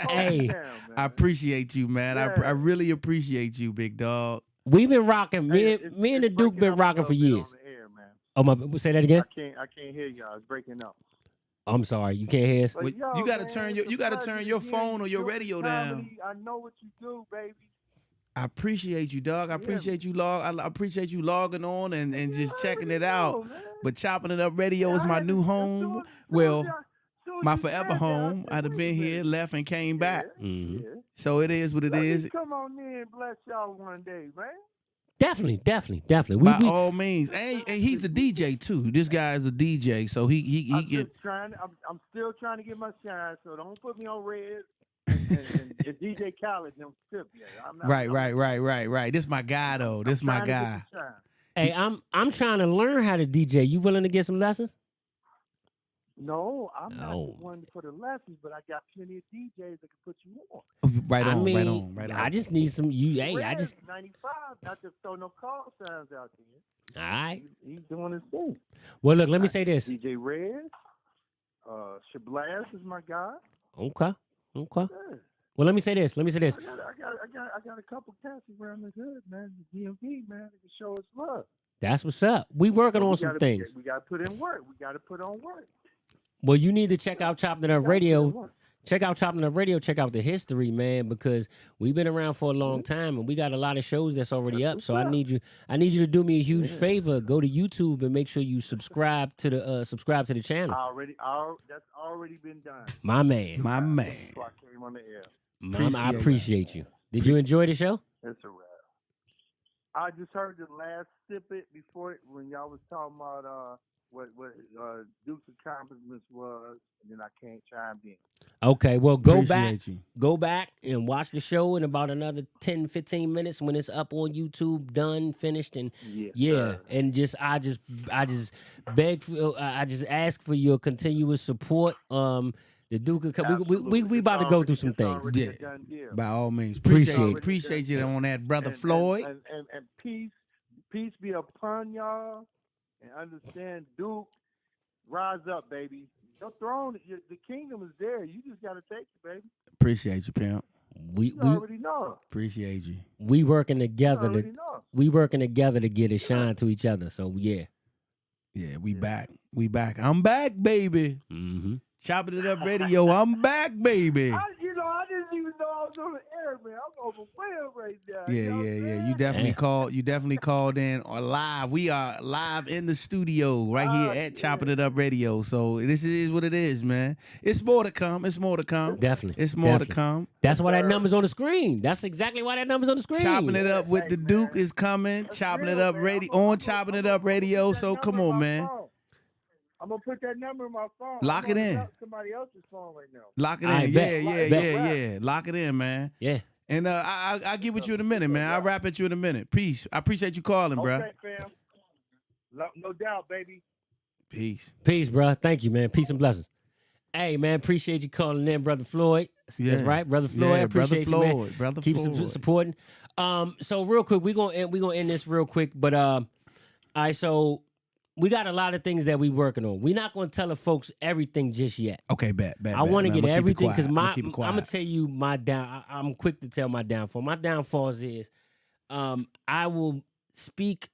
Hey, I appreciate you, man. Yeah. I really appreciate you, big dog. we've been rocking. Me and the Duke been rocking for years. On the air, man. Oh my! Say that again. I can't hear y'all. It's breaking up. I'm sorry. You can't hear us. But Well, you gotta man, turn it's a pleasure turn to your hear phone you or your doing radio comedy. I know what you do, baby. I appreciate you, dog. I Yeah. appreciate you I appreciate you logging on and just checking it out. Man. But Chopping It Up Radio is my new home. Well, my forever home. I'd have been here, left, and came back. Mhm. Yeah. So it is what it is. Come on in and bless y'all one day, man. Definitely. By all means, and he's a DJ too. This guy is a DJ, so he I'm can. just trying. I'm still trying to get my shine, so don't put me on red. and DJ Khaled don't tip yet. Right. This my guy though. This my guy. Hey, I'm trying to learn how to DJ. You willing to get some lessons? No, I'm not No. the one for the lessons, but I got plenty of DJs that can put you on. Right I on. mean, Right on. I just need some. Hey, I Red, just. 95, not to throw no call signs out there. All right. He's doing his thing. Well, look. Let me say this. DJ Red, Shablass is my guy. Okay. Yeah. Well, let me say this. I got a couple cats around the hood, man. The DMV, man, that can show us love. That's what's up. We working on some things. We got to put in work. We got to put on work. Well, you need to check out Chopping It Up Radio. check out Chopping Up Radio. Check out the history, man, because we've been around for a long time and we got a lot of shows that's already up. So I need you to do me a huge favor. Go to YouTube and make sure you subscribe to the channel. That's already been done. My man. So I came on the air. I appreciate you. Did you enjoy the show? It's a wrap. I just heard the last snippet before it when y'all was talking about what Duke's accomplishments was, and then I can't chime in. Okay, well, go back and watch the show in about another 10, 15 minutes when it's up on YouTube, done, finished, and and I just ask for your continuous support. The Duke, we about to go through some things. Yeah, by all means. Appreciate you on that, Brother Floyd. And peace be upon y'all. And understand, Duke, rise up, baby. Your throne, the kingdom is there. You just got to take it, baby. Appreciate you, pimp. We already know. Appreciate you. We working together to get a shine to each other. So yeah, we back. I'm back, baby. Mm-hmm. Chopping It Up Radio. I'm back, baby. I didn't even know I was on the air, man. I'm overwhelmed right now. Yeah. You definitely called in or live. We are live in the studio right here at Chopping It Up Radio. So this is what it is, man. It's more to come. Definitely. It's more to come. That's why that number's on the screen. That's exactly why that number's on the screen. Chopping It Up with the Duke is coming. Chopping It Up Radio on Chopping It Up Radio. So come on, man. I'm gonna put that number in my phone. Lock it in. Somebody else's phone right now. Lock it in. Yeah. Lock it in, man. Yeah. And I'll get with you in a minute, man. I'll rap at you in a minute. Peace. I appreciate you calling, bro. Okay, fam. No doubt, baby. Peace, bro. Thank you, man. Peace and blessings. Hey, man, appreciate you calling in, Brother Floyd. That's right, Brother Floyd. I appreciate you, man. Brother Keep Floyd. supporting. So real quick, we're gonna end this real quick, but all right, so we got a lot of things that we working on. We're not going to tell the folks everything just yet. Okay, bet. I want to get everything because I'm going to tell you my down. I'm quick to tell my downfall. My downfalls is I will speak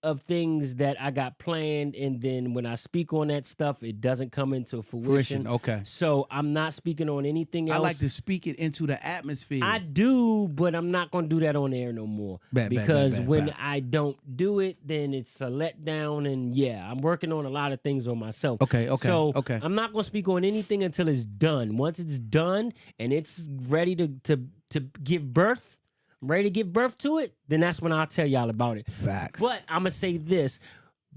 of things that I got planned, and then when I speak on that stuff, it doesn't come into fruition. Okay. So I'm not speaking on anything else. I like to speak it into the atmosphere. I do, but I'm not going to do that on air no more. Because when I don't do it, then it's a letdown, and I'm working on a lot of things on myself. Okay. So I'm not going to speak on anything until it's done. Once it's done and it's ready to give birth, ready to give birth to it, then that's when I'll tell y'all about it. Facts. But I'm going to say this.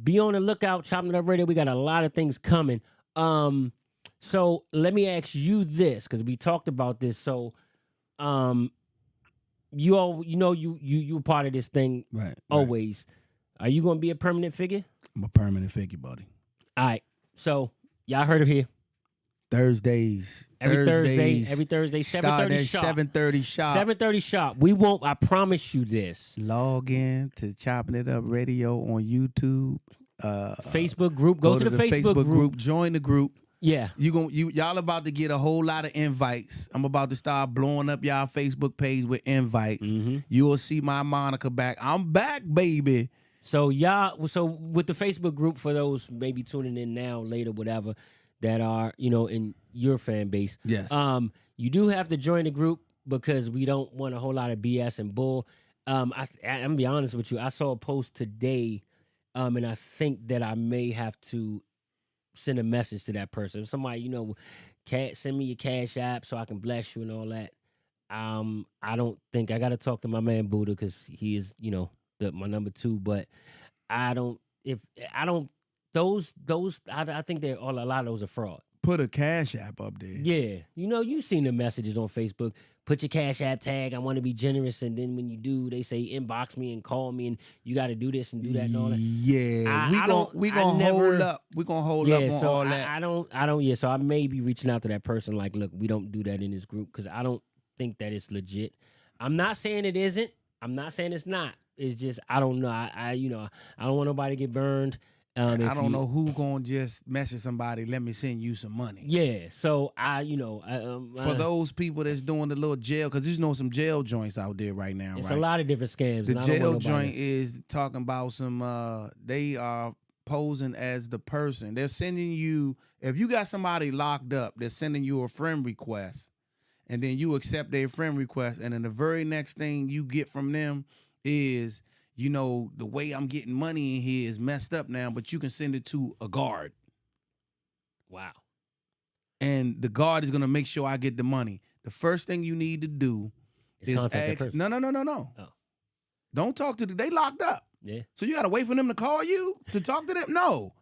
Be on the lookout, Chopping It Up Radio. We got a lot of things coming. So let me ask you this, because we talked about this. So you a part of this thing always. Are you going to be a permanent figure? I'm a permanent figure, buddy. All right. So y'all heard of here. Thursdays. Every Thursday, 7:30 sharp. 7:30 sharp. 7:30 sharp. We won't. I promise you this. Log in to Chopping It Up Radio on YouTube. Facebook group. Go to the Facebook group. Join the group. Yeah. Y'all about to get a whole lot of invites. I'm about to start blowing up y'all Facebook page with invites. Mm-hmm. You will see my moniker back. I'm back, baby. So with the Facebook group, for those maybe tuning in now, later, whatever, that are, in your fan base. Yes. You do have to join the group because we don't want a whole lot of BS and bull. I'm gonna be honest with you. I saw a post today, and I think that I may have to send a message to that person. Somebody, send me your Cash App so I can bless you and all that. I don't think I got to talk to my man Buddha because he is, my number 2. But I think a lot of those are fraud. Put a Cash App up there. Yeah. You've seen the messages on Facebook. Put your Cash App tag. I want to be generous. And then when you do, they say inbox me and call me and you got to do this and do that and all that. Yeah. We're going to hold up. We're going to hold up on all that. I don't. So I may be reaching out to that person like, look, we don't do that in this group because I don't think that it's legit. I'm not saying it isn't. I'm not saying it's not. It's just, I don't know. I don't want nobody to get burned. I don't know who gonna just message somebody. Let me send you some money. Yeah, so for those people that's doing the little jail, because there's some jail joints out there right now. It's right? a lot of different scams. The jail joint is talking about some. They are posing as the person. They're sending you, if you got somebody locked up, they're sending you a friend request, and then you accept their friend request, and then the very next thing you get from them is, you know, the way I'm getting money in here is messed up now, but you can send it to a guard. Wow. And the guard is going to make sure I get the money. The first thing you need to do is ask. No. Oh. Don't talk to them. They locked up. Yeah. So you got to wait for them to call you to talk to them? No.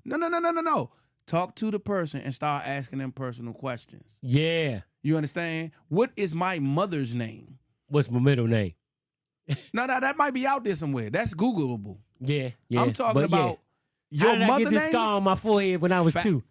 Talk to the person and start asking them personal questions. Yeah. You understand? What is my mother's name? What's my middle name? No, that might be out there somewhere. That's Googleable. Yeah. I'm talking about How your did I mother get this name? scar on my forehead when I was 2?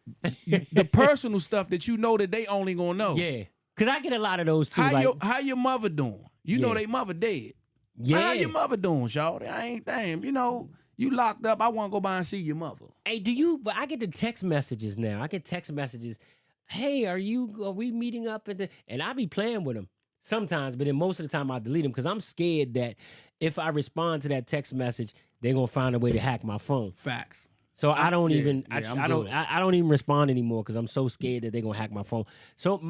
The personal stuff that you know that they only gonna know. Yeah. Because I get a lot of those too. How your mother doing? You know they mother dead. Yeah. How your mother doing, shawty? I ain't damn. You know, you locked up. I want to go by and see your mother. Hey, but I get the text messages now. I get text messages. Hey, are we meeting up and I be playing with them sometimes, but then most of the time I delete them because I'm scared that if I respond to that text message, they're gonna find a way to hack my phone. Facts. So I don't even I'm I don't even respond anymore because I'm so scared that they're gonna hack my phone. So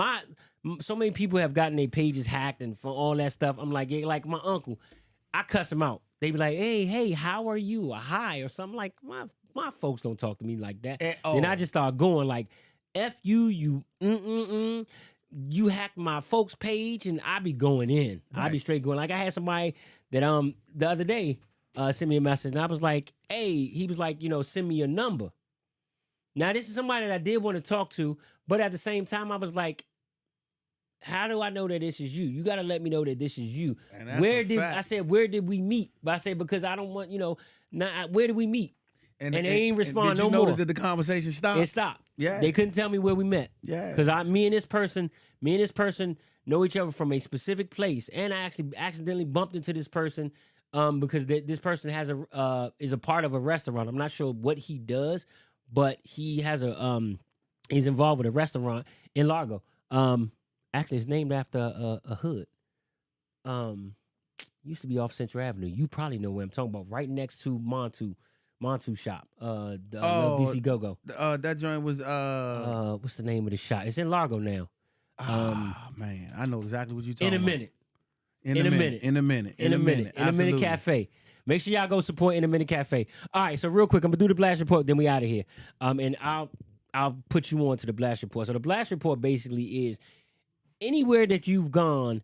so many people have gotten their pages hacked and for all that stuff. I'm like, yeah, like my uncle, I cuss him out. They be like, hey, how are you? Or hi or something. Like my folks don't talk to me like that. And I just start going like, F you you hacked my folks page and I be going in. Right. I be straight going. Like I had somebody that the other day sent me a message and I was like, hey, he was like, send me your number. Now this is somebody that I did want to talk to, but at the same time I was like, how do I know that this is you? You got to let me know that this is you. Where did we meet? But I said, because I don't want, where did we meet? And they ain't respond no more. Did you notice that the conversation stopped? It stopped. Yeah. They couldn't tell me where we met. Yeah. Because me and this person know each other from a specific place. And I actually accidentally bumped into this person because this person is a part of a restaurant. I'm not sure what he does, but he has he's involved with a restaurant in Largo. Actually, it's named after a hood. Used to be off Central Avenue. You probably know where I'm talking about. Right next to Montu shop. DC Go-Go. That joint was what's the name of the shop? It's in Largo now. Man, I know exactly what you're talking about. In a minute Cafe. Make sure y'all go support In a Minute Cafe. All right, so real quick, I'm gonna do the blast report, then we out of here. And I'll put you on to the blast report. So the blast report basically is anywhere that you've gone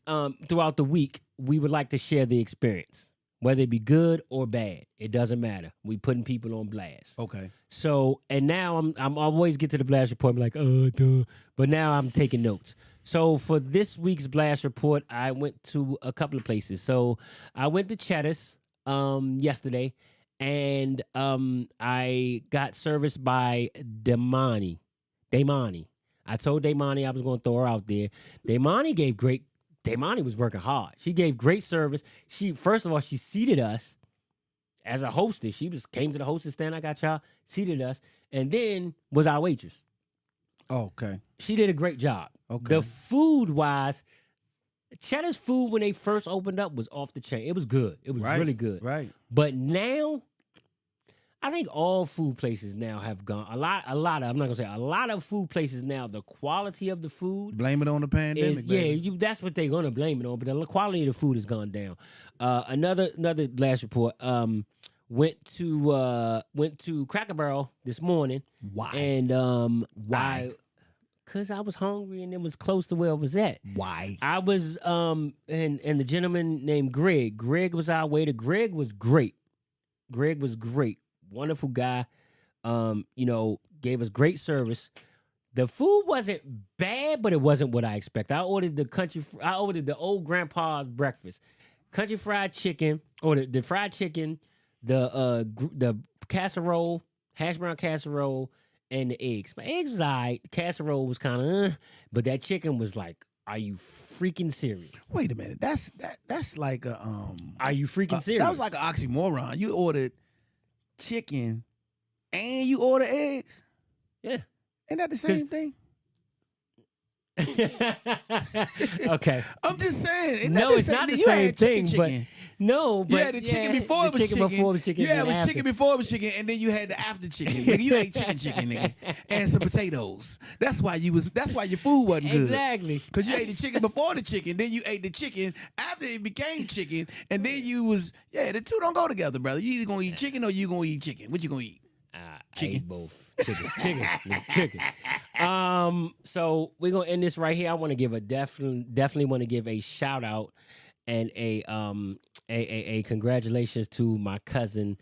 throughout the week, we would like to share the experience, whether it be good or bad. It doesn't matter. We putting people on blast. Okay. So, and now I'm always get to the blast report. I'm like, duh. But now I'm taking notes. So for this week's blast report, I went to a couple of places. So I went to Cheddar's yesterday, and I got serviced by Damani. I told Damani I was going to throw her out there. Damani was working hard. She gave great service. First of all, she seated us as a hostess. She came to the hostess stand. I got y'all, seated us, and then was our waitress. Oh, okay. She did a great job. Okay. The food wise, Cheddar's food when they first opened up was off the chain. It was good. It was really good. Right. But now, I think all food places now have gone a lot of. I'm not gonna say a lot of food places now. The quality of the food, blame it on the pandemic. That's what they're gonna blame it on. But the quality of the food has gone down. Another blast report. Went to Cracker Barrel this morning. Why? And why? Because I was hungry and it was close to where I was at. Why? I was and the gentleman named Greg. Greg was our waiter. Greg was great. Wonderful guy. Gave us great service. The food wasn't bad, but it wasn't what I expected. I ordered the old grandpa's breakfast. Country fried chicken, or the fried chicken, the casserole, hash brown casserole, and the eggs. My eggs was all right. The casserole was kind of, but that chicken was like, are you freaking serious? Wait a minute. That's like a Are you freaking serious? That was like an oxymoron. You ordered chicken and you order eggs? Yeah. Ain't that the same thing? Okay. I'm just saying. No, it's not the same thing, but No, but You had the chicken before it was chicken. Before it was chicken. Yeah, it was after. chicken before it was chicken, and then you had the after chicken. Nigga, you ate chicken, nigga, and some potatoes. That's why your food wasn't good. Exactly. Because you ate the chicken before the chicken, then you ate the chicken after it became chicken, and then the two don't go together, brother. You either gonna eat chicken or you gonna eat chicken. What you gonna eat? I ate both. Chicken. So we're gonna end this right here. I want to give definitely want to give a shout out and a congratulations to my cousin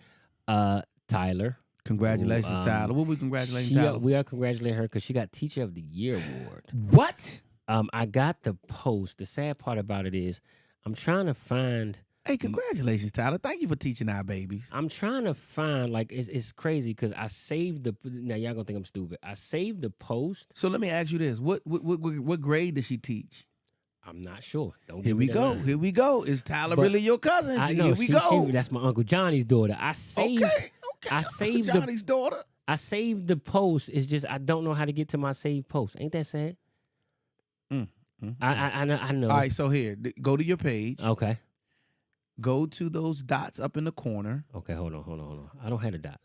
Tyler. Congratulations, Tyler. What we congratulating Tyler? We are congratulating her because she got Teacher of the Year award. What? I got the post. The sad part about it is I'm trying to find. Hey, congratulations, Tyler. Thank you for teaching our babies. I'm trying to find, like, it's crazy because I saved now y'all gonna think I'm stupid. I saved the post. So let me ask you this. What grade does she teach? I'm not sure. Don't Here give we me that go. line. Here we go. Is Tyler But really your cousin? I know, Here we go. that's my Uncle Johnny's daughter. I saved I saved Johnny's daughter. I saved the post. It's just I don't know how to get to my saved post. Ain't that sad? I know. All right, so here, go to your page. Okay. Go to those dots up in the corner. Okay, hold on. I don't have the dots.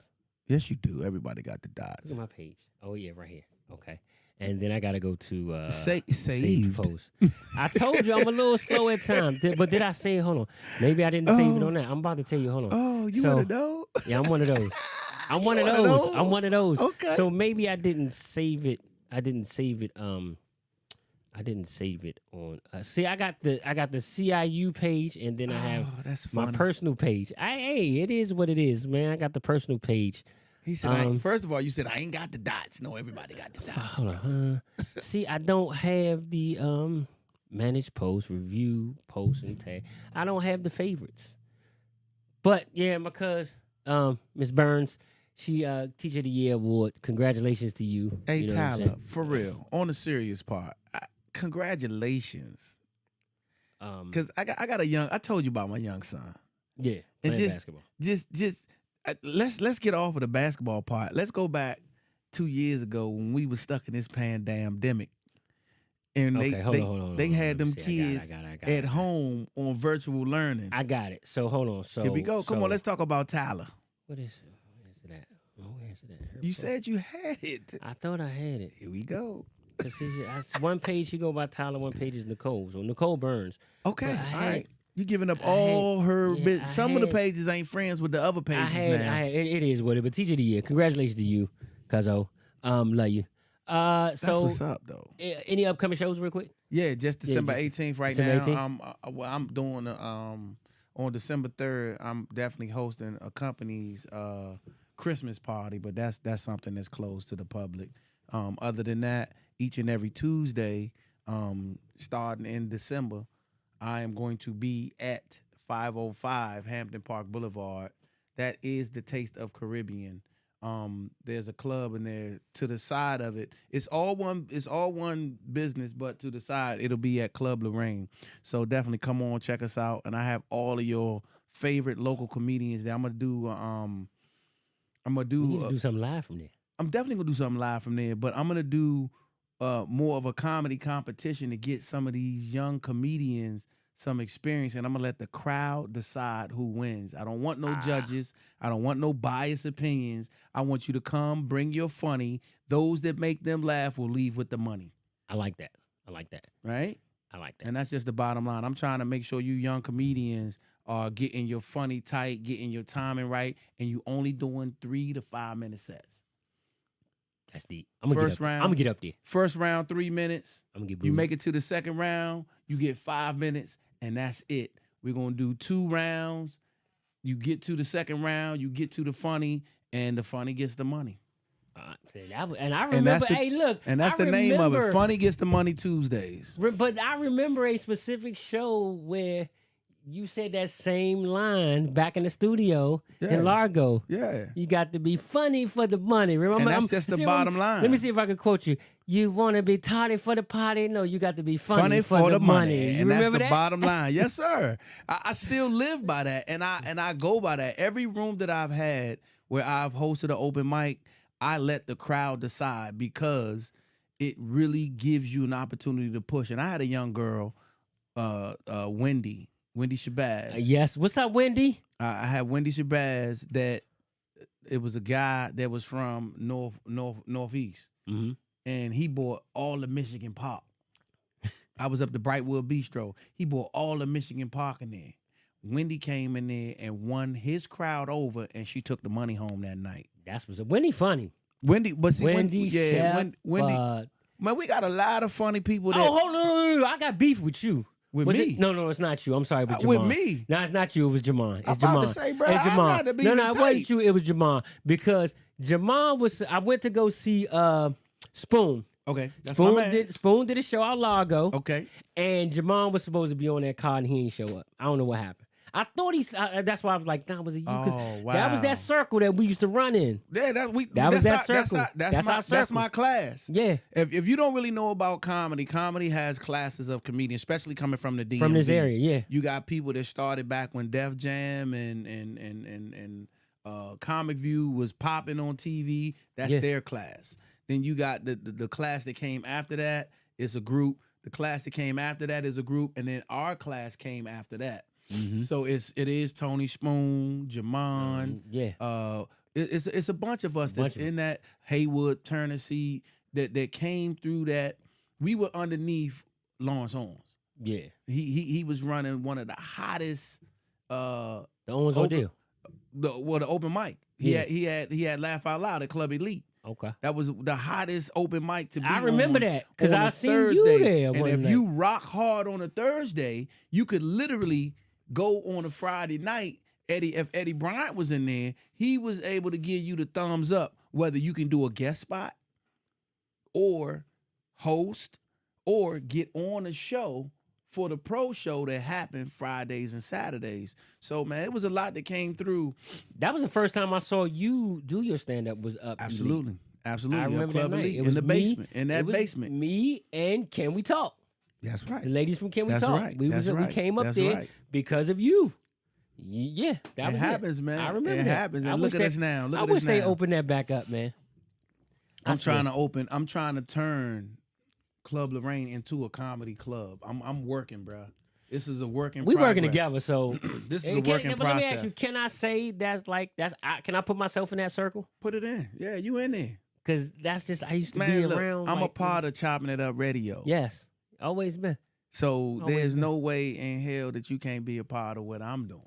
Yes, you do. Everybody got the Look dots. at my page. Oh yeah, right here. Okay. And then I gotta go to Saved. save post. I told you I'm a little slow at times. But did I say it? Hold on. Maybe I didn't save it on that. I'm about to tell you. Hold on. Oh, you So- want to know? Yeah, I'm one of those. I'm one of one of those. those? I'm one of those. Okay. So maybe I didn't save it. I didn't save it on. See, I got the CIU page, and then I have Oh, that's my funny. personal page. Hey, it is what it is, man. I got the personal page. He said, first of all, you said, I ain't got the dots. No, everybody got the dots. Hold on. See, I don't have the manage post, review, post, and tag. I don't have the favorites. But yeah, my cousin, Miss Burns, she Teacher of the Year award. Congratulations to you. Hey, You know what I'm Tyler, saying? for real, on the serious part, congratulations. Because I got I told you about my young son. Yeah, And playing basketball. Let's get off of the basketball part. Let's go back 2 years ago when we were stuck in this pandemic. And Okay, hold on. they had them See, kids I got at it. home on virtual learning. I got it. So hold on. So Here we go. Come so- on, let's talk about Tyler. Where is it at? Oh, where is it at? Her You post. said you had it. I thought I had it. Here we go. One page you go by Tyler, one page is Nicole. So Nicole Burns. Okay, But I all had- right. You giving up I had- all her yeah, bits. I Some of the had- pages ain't friends with the other pages now. It is what it. But Teacher of the Year, congratulations to you, Cuzzo. Love you. That's So what's up, though. any upcoming shows, real quick? Yeah, just December 18th right December now. I'm doing on December 3rd. I'm definitely hosting a company's Christmas party, but that's something that's closed to the public. Other than that, each and every Tuesday, starting in December, I am going to be at 505 Hampton Park Boulevard. That is the Taste of Caribbean. There's a club in there. To the side of it, it's all one business, but to the side it'll be at Club Lorraine. So definitely come on, check us out. And I have all of your favorite local comedians there. I'm gonna do We need to do something live from there. I'm definitely gonna do something live from there, but I'm gonna do more of a comedy competition to get some of these young comedians some experience, and I'm gonna let the crowd decide who wins. I don't want no judges. I don't want no biased opinions. I want you to come, bring your funny. Those that make them laugh will leave with the money. I like that. Right? I like that. And that's just the bottom line. I'm trying to make sure you young comedians are getting your funny tight, getting your timing right, and you only doing 3 to 5 minute sets. That's deep. I'm gonna First round. I'm gonna get up there. First round, 3 minutes. I'm gonna get You booed. make it to the second round, you get 5 minutes, and that's it. We're going to do 2 rounds. You get to the second round, you get to the funny, and the funny gets the money. And I remember, hey, look. And that's I the name of it. remember- Funny gets the money Tuesdays. But I remember a specific show where you said that same line back in the studio Yeah. in Largo. Yeah. You got to be funny for the money. Remember? And that's just the see, bottom line. Let me see if I can quote you. You want to be tardy for the party? No, you got to be funny, for the money. You And that's remember the that? bottom line. Yes, sir. I still live by that. And I go by that. Every room that I've had where I've hosted an open mic, I let the crowd decide because it really gives you an opportunity to push. And I had a young girl, Wendy. Wendy Shabazz. Yes. What's up, Wendy? I had Wendy Shabazz that it was a guy that was from Northeast. Mm-hmm. And he bought all the Michigan Park. I was up to Brightwood Bistro. He bought all the Michigan Park in there. Wendy came in there and won his crowd over, and she took the money home that night. That's what's up. Wendy funny. Wendy, but see, Wendy, Chef, Wendy. Man, we got a lot of funny people that. Oh, hold on. I got beef with you. With was me? It? No, it's not you. I'm sorry, it was Jamon. With me? No, it's not you. It was Jamon. It's I'm Jamon. about to say, bro, It's I'm Jamon. not to be No, even it wasn't tight. you. It was Jamon. Because Jamon was, I went to go see Spoon. Okay, that's my man. Spoon did a show out Largo. Okay. And Jamon was supposed to be on that car and he didn't show up. I don't know what happened. I thought that's why I was like, nah, was it you? Because that was that circle that we used to run in. Yeah, that's my class. Yeah. If you don't really know about comedy has classes of comedians, especially coming from the DMV. From this area, yeah. You got people that started back when Def Jam and Comic View was popping on TV. That's their class. Then you got the class that came after that is a group. The class that came after that is a group, and then our class came after that. Mm-hmm. So it is Tony Spoon, Jamon, it's a bunch of us that's in that Haywood Turner seed that came through that. We were underneath Lawrence Owens. Yeah, he was running one of the hottest. The Owens Ordeal. The open mic. He had Laugh Out Loud at Club Elite. Okay, that was the hottest open mic to be. I remember that because I seen Thursday. You there. And if you rock hard on a Thursday, you could literally go on a Friday night. If Eddie Bryant was in there, he was able to give you the thumbs up, whether you can do a guest spot or host or get on a show for the pro show that happened Fridays and Saturdays. So, man, it was a lot that came through. That was the first time I saw you do your stand-up was up. Absolutely. Elite. Absolutely. I remember Club that night. Elite, It was in the basement. In that basement. Me and Can We Talk? That's right. The ladies from Can We That's Talk? Right. We came up That's there right. because of you. Yeah, that was happens, man. I remember it that. happens. And look at us now. I wish they opened that back up, man. I'm trying to turn Club Lorraine into a comedy club. I'm working, bro. This is a work in progress. We working together, so this is a work in process. Let me ask you: can I say can I put myself in that circle? Put it in. Yeah, you in there. Because that's just I used to Man, be look, around. I'm a part of Chopping It Up Radio. Yes, always been. So there's no way in hell that you can't be a part of what I'm doing.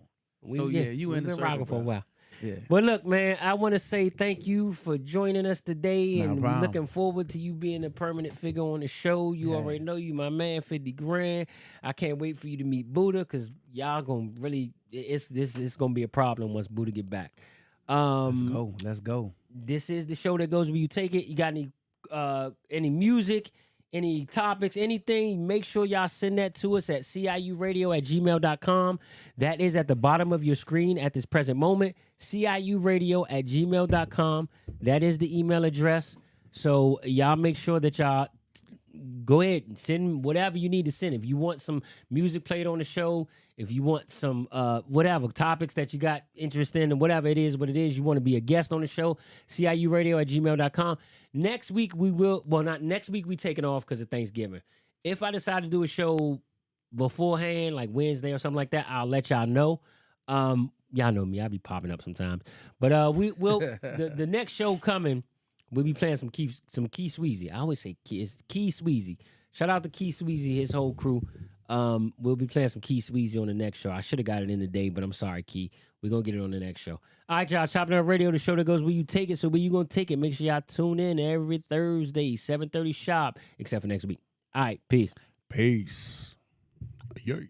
You in the circle, rocking for a while. Yeah. But look, man, I want to say thank you for joining us today, and problem. looking forward to you being a permanent figure on the show. You already know you my man, 50 grand. I can't wait for you to meet Buddha because y'all gonna really it's gonna be a problem once Buddha get back. Let's go. This is the show that goes where you take it. You got any music, any topics, anything, make sure y'all send that to us at ciuradio@gmail.com. That is at the bottom of your screen at this present moment, ciuradio@gmail.com. That is the email address. So y'all make sure that y'all go ahead and send whatever you need to send. If you want some music played on the show, if you want some whatever topics that you got interest in, and whatever it is, what it is, you want to be a guest on the show, ciuradio@gmail.com. Next week we will, not next week, we taking off because of Thanksgiving. If I decide to do a show beforehand, like Wednesday or something like that, I'll let y'all know. Y'all know me, I'll be popping up sometimes. But we will the next show coming, we'll be playing some Key Sweezy. I always say it's Key Sweezy. Shout out to Key Sweezy, his whole crew. We'll be playing some Key Sweezy on the next show. I should have got it in today, but I'm sorry, Key. We're going to get it on the next show. All right, y'all. Chopping Up Radio, the show that goes where you take it. So where you going to take it? Make sure y'all tune in every Thursday, 7:30 sharp, except for next week. All right, peace. Peace. Yay.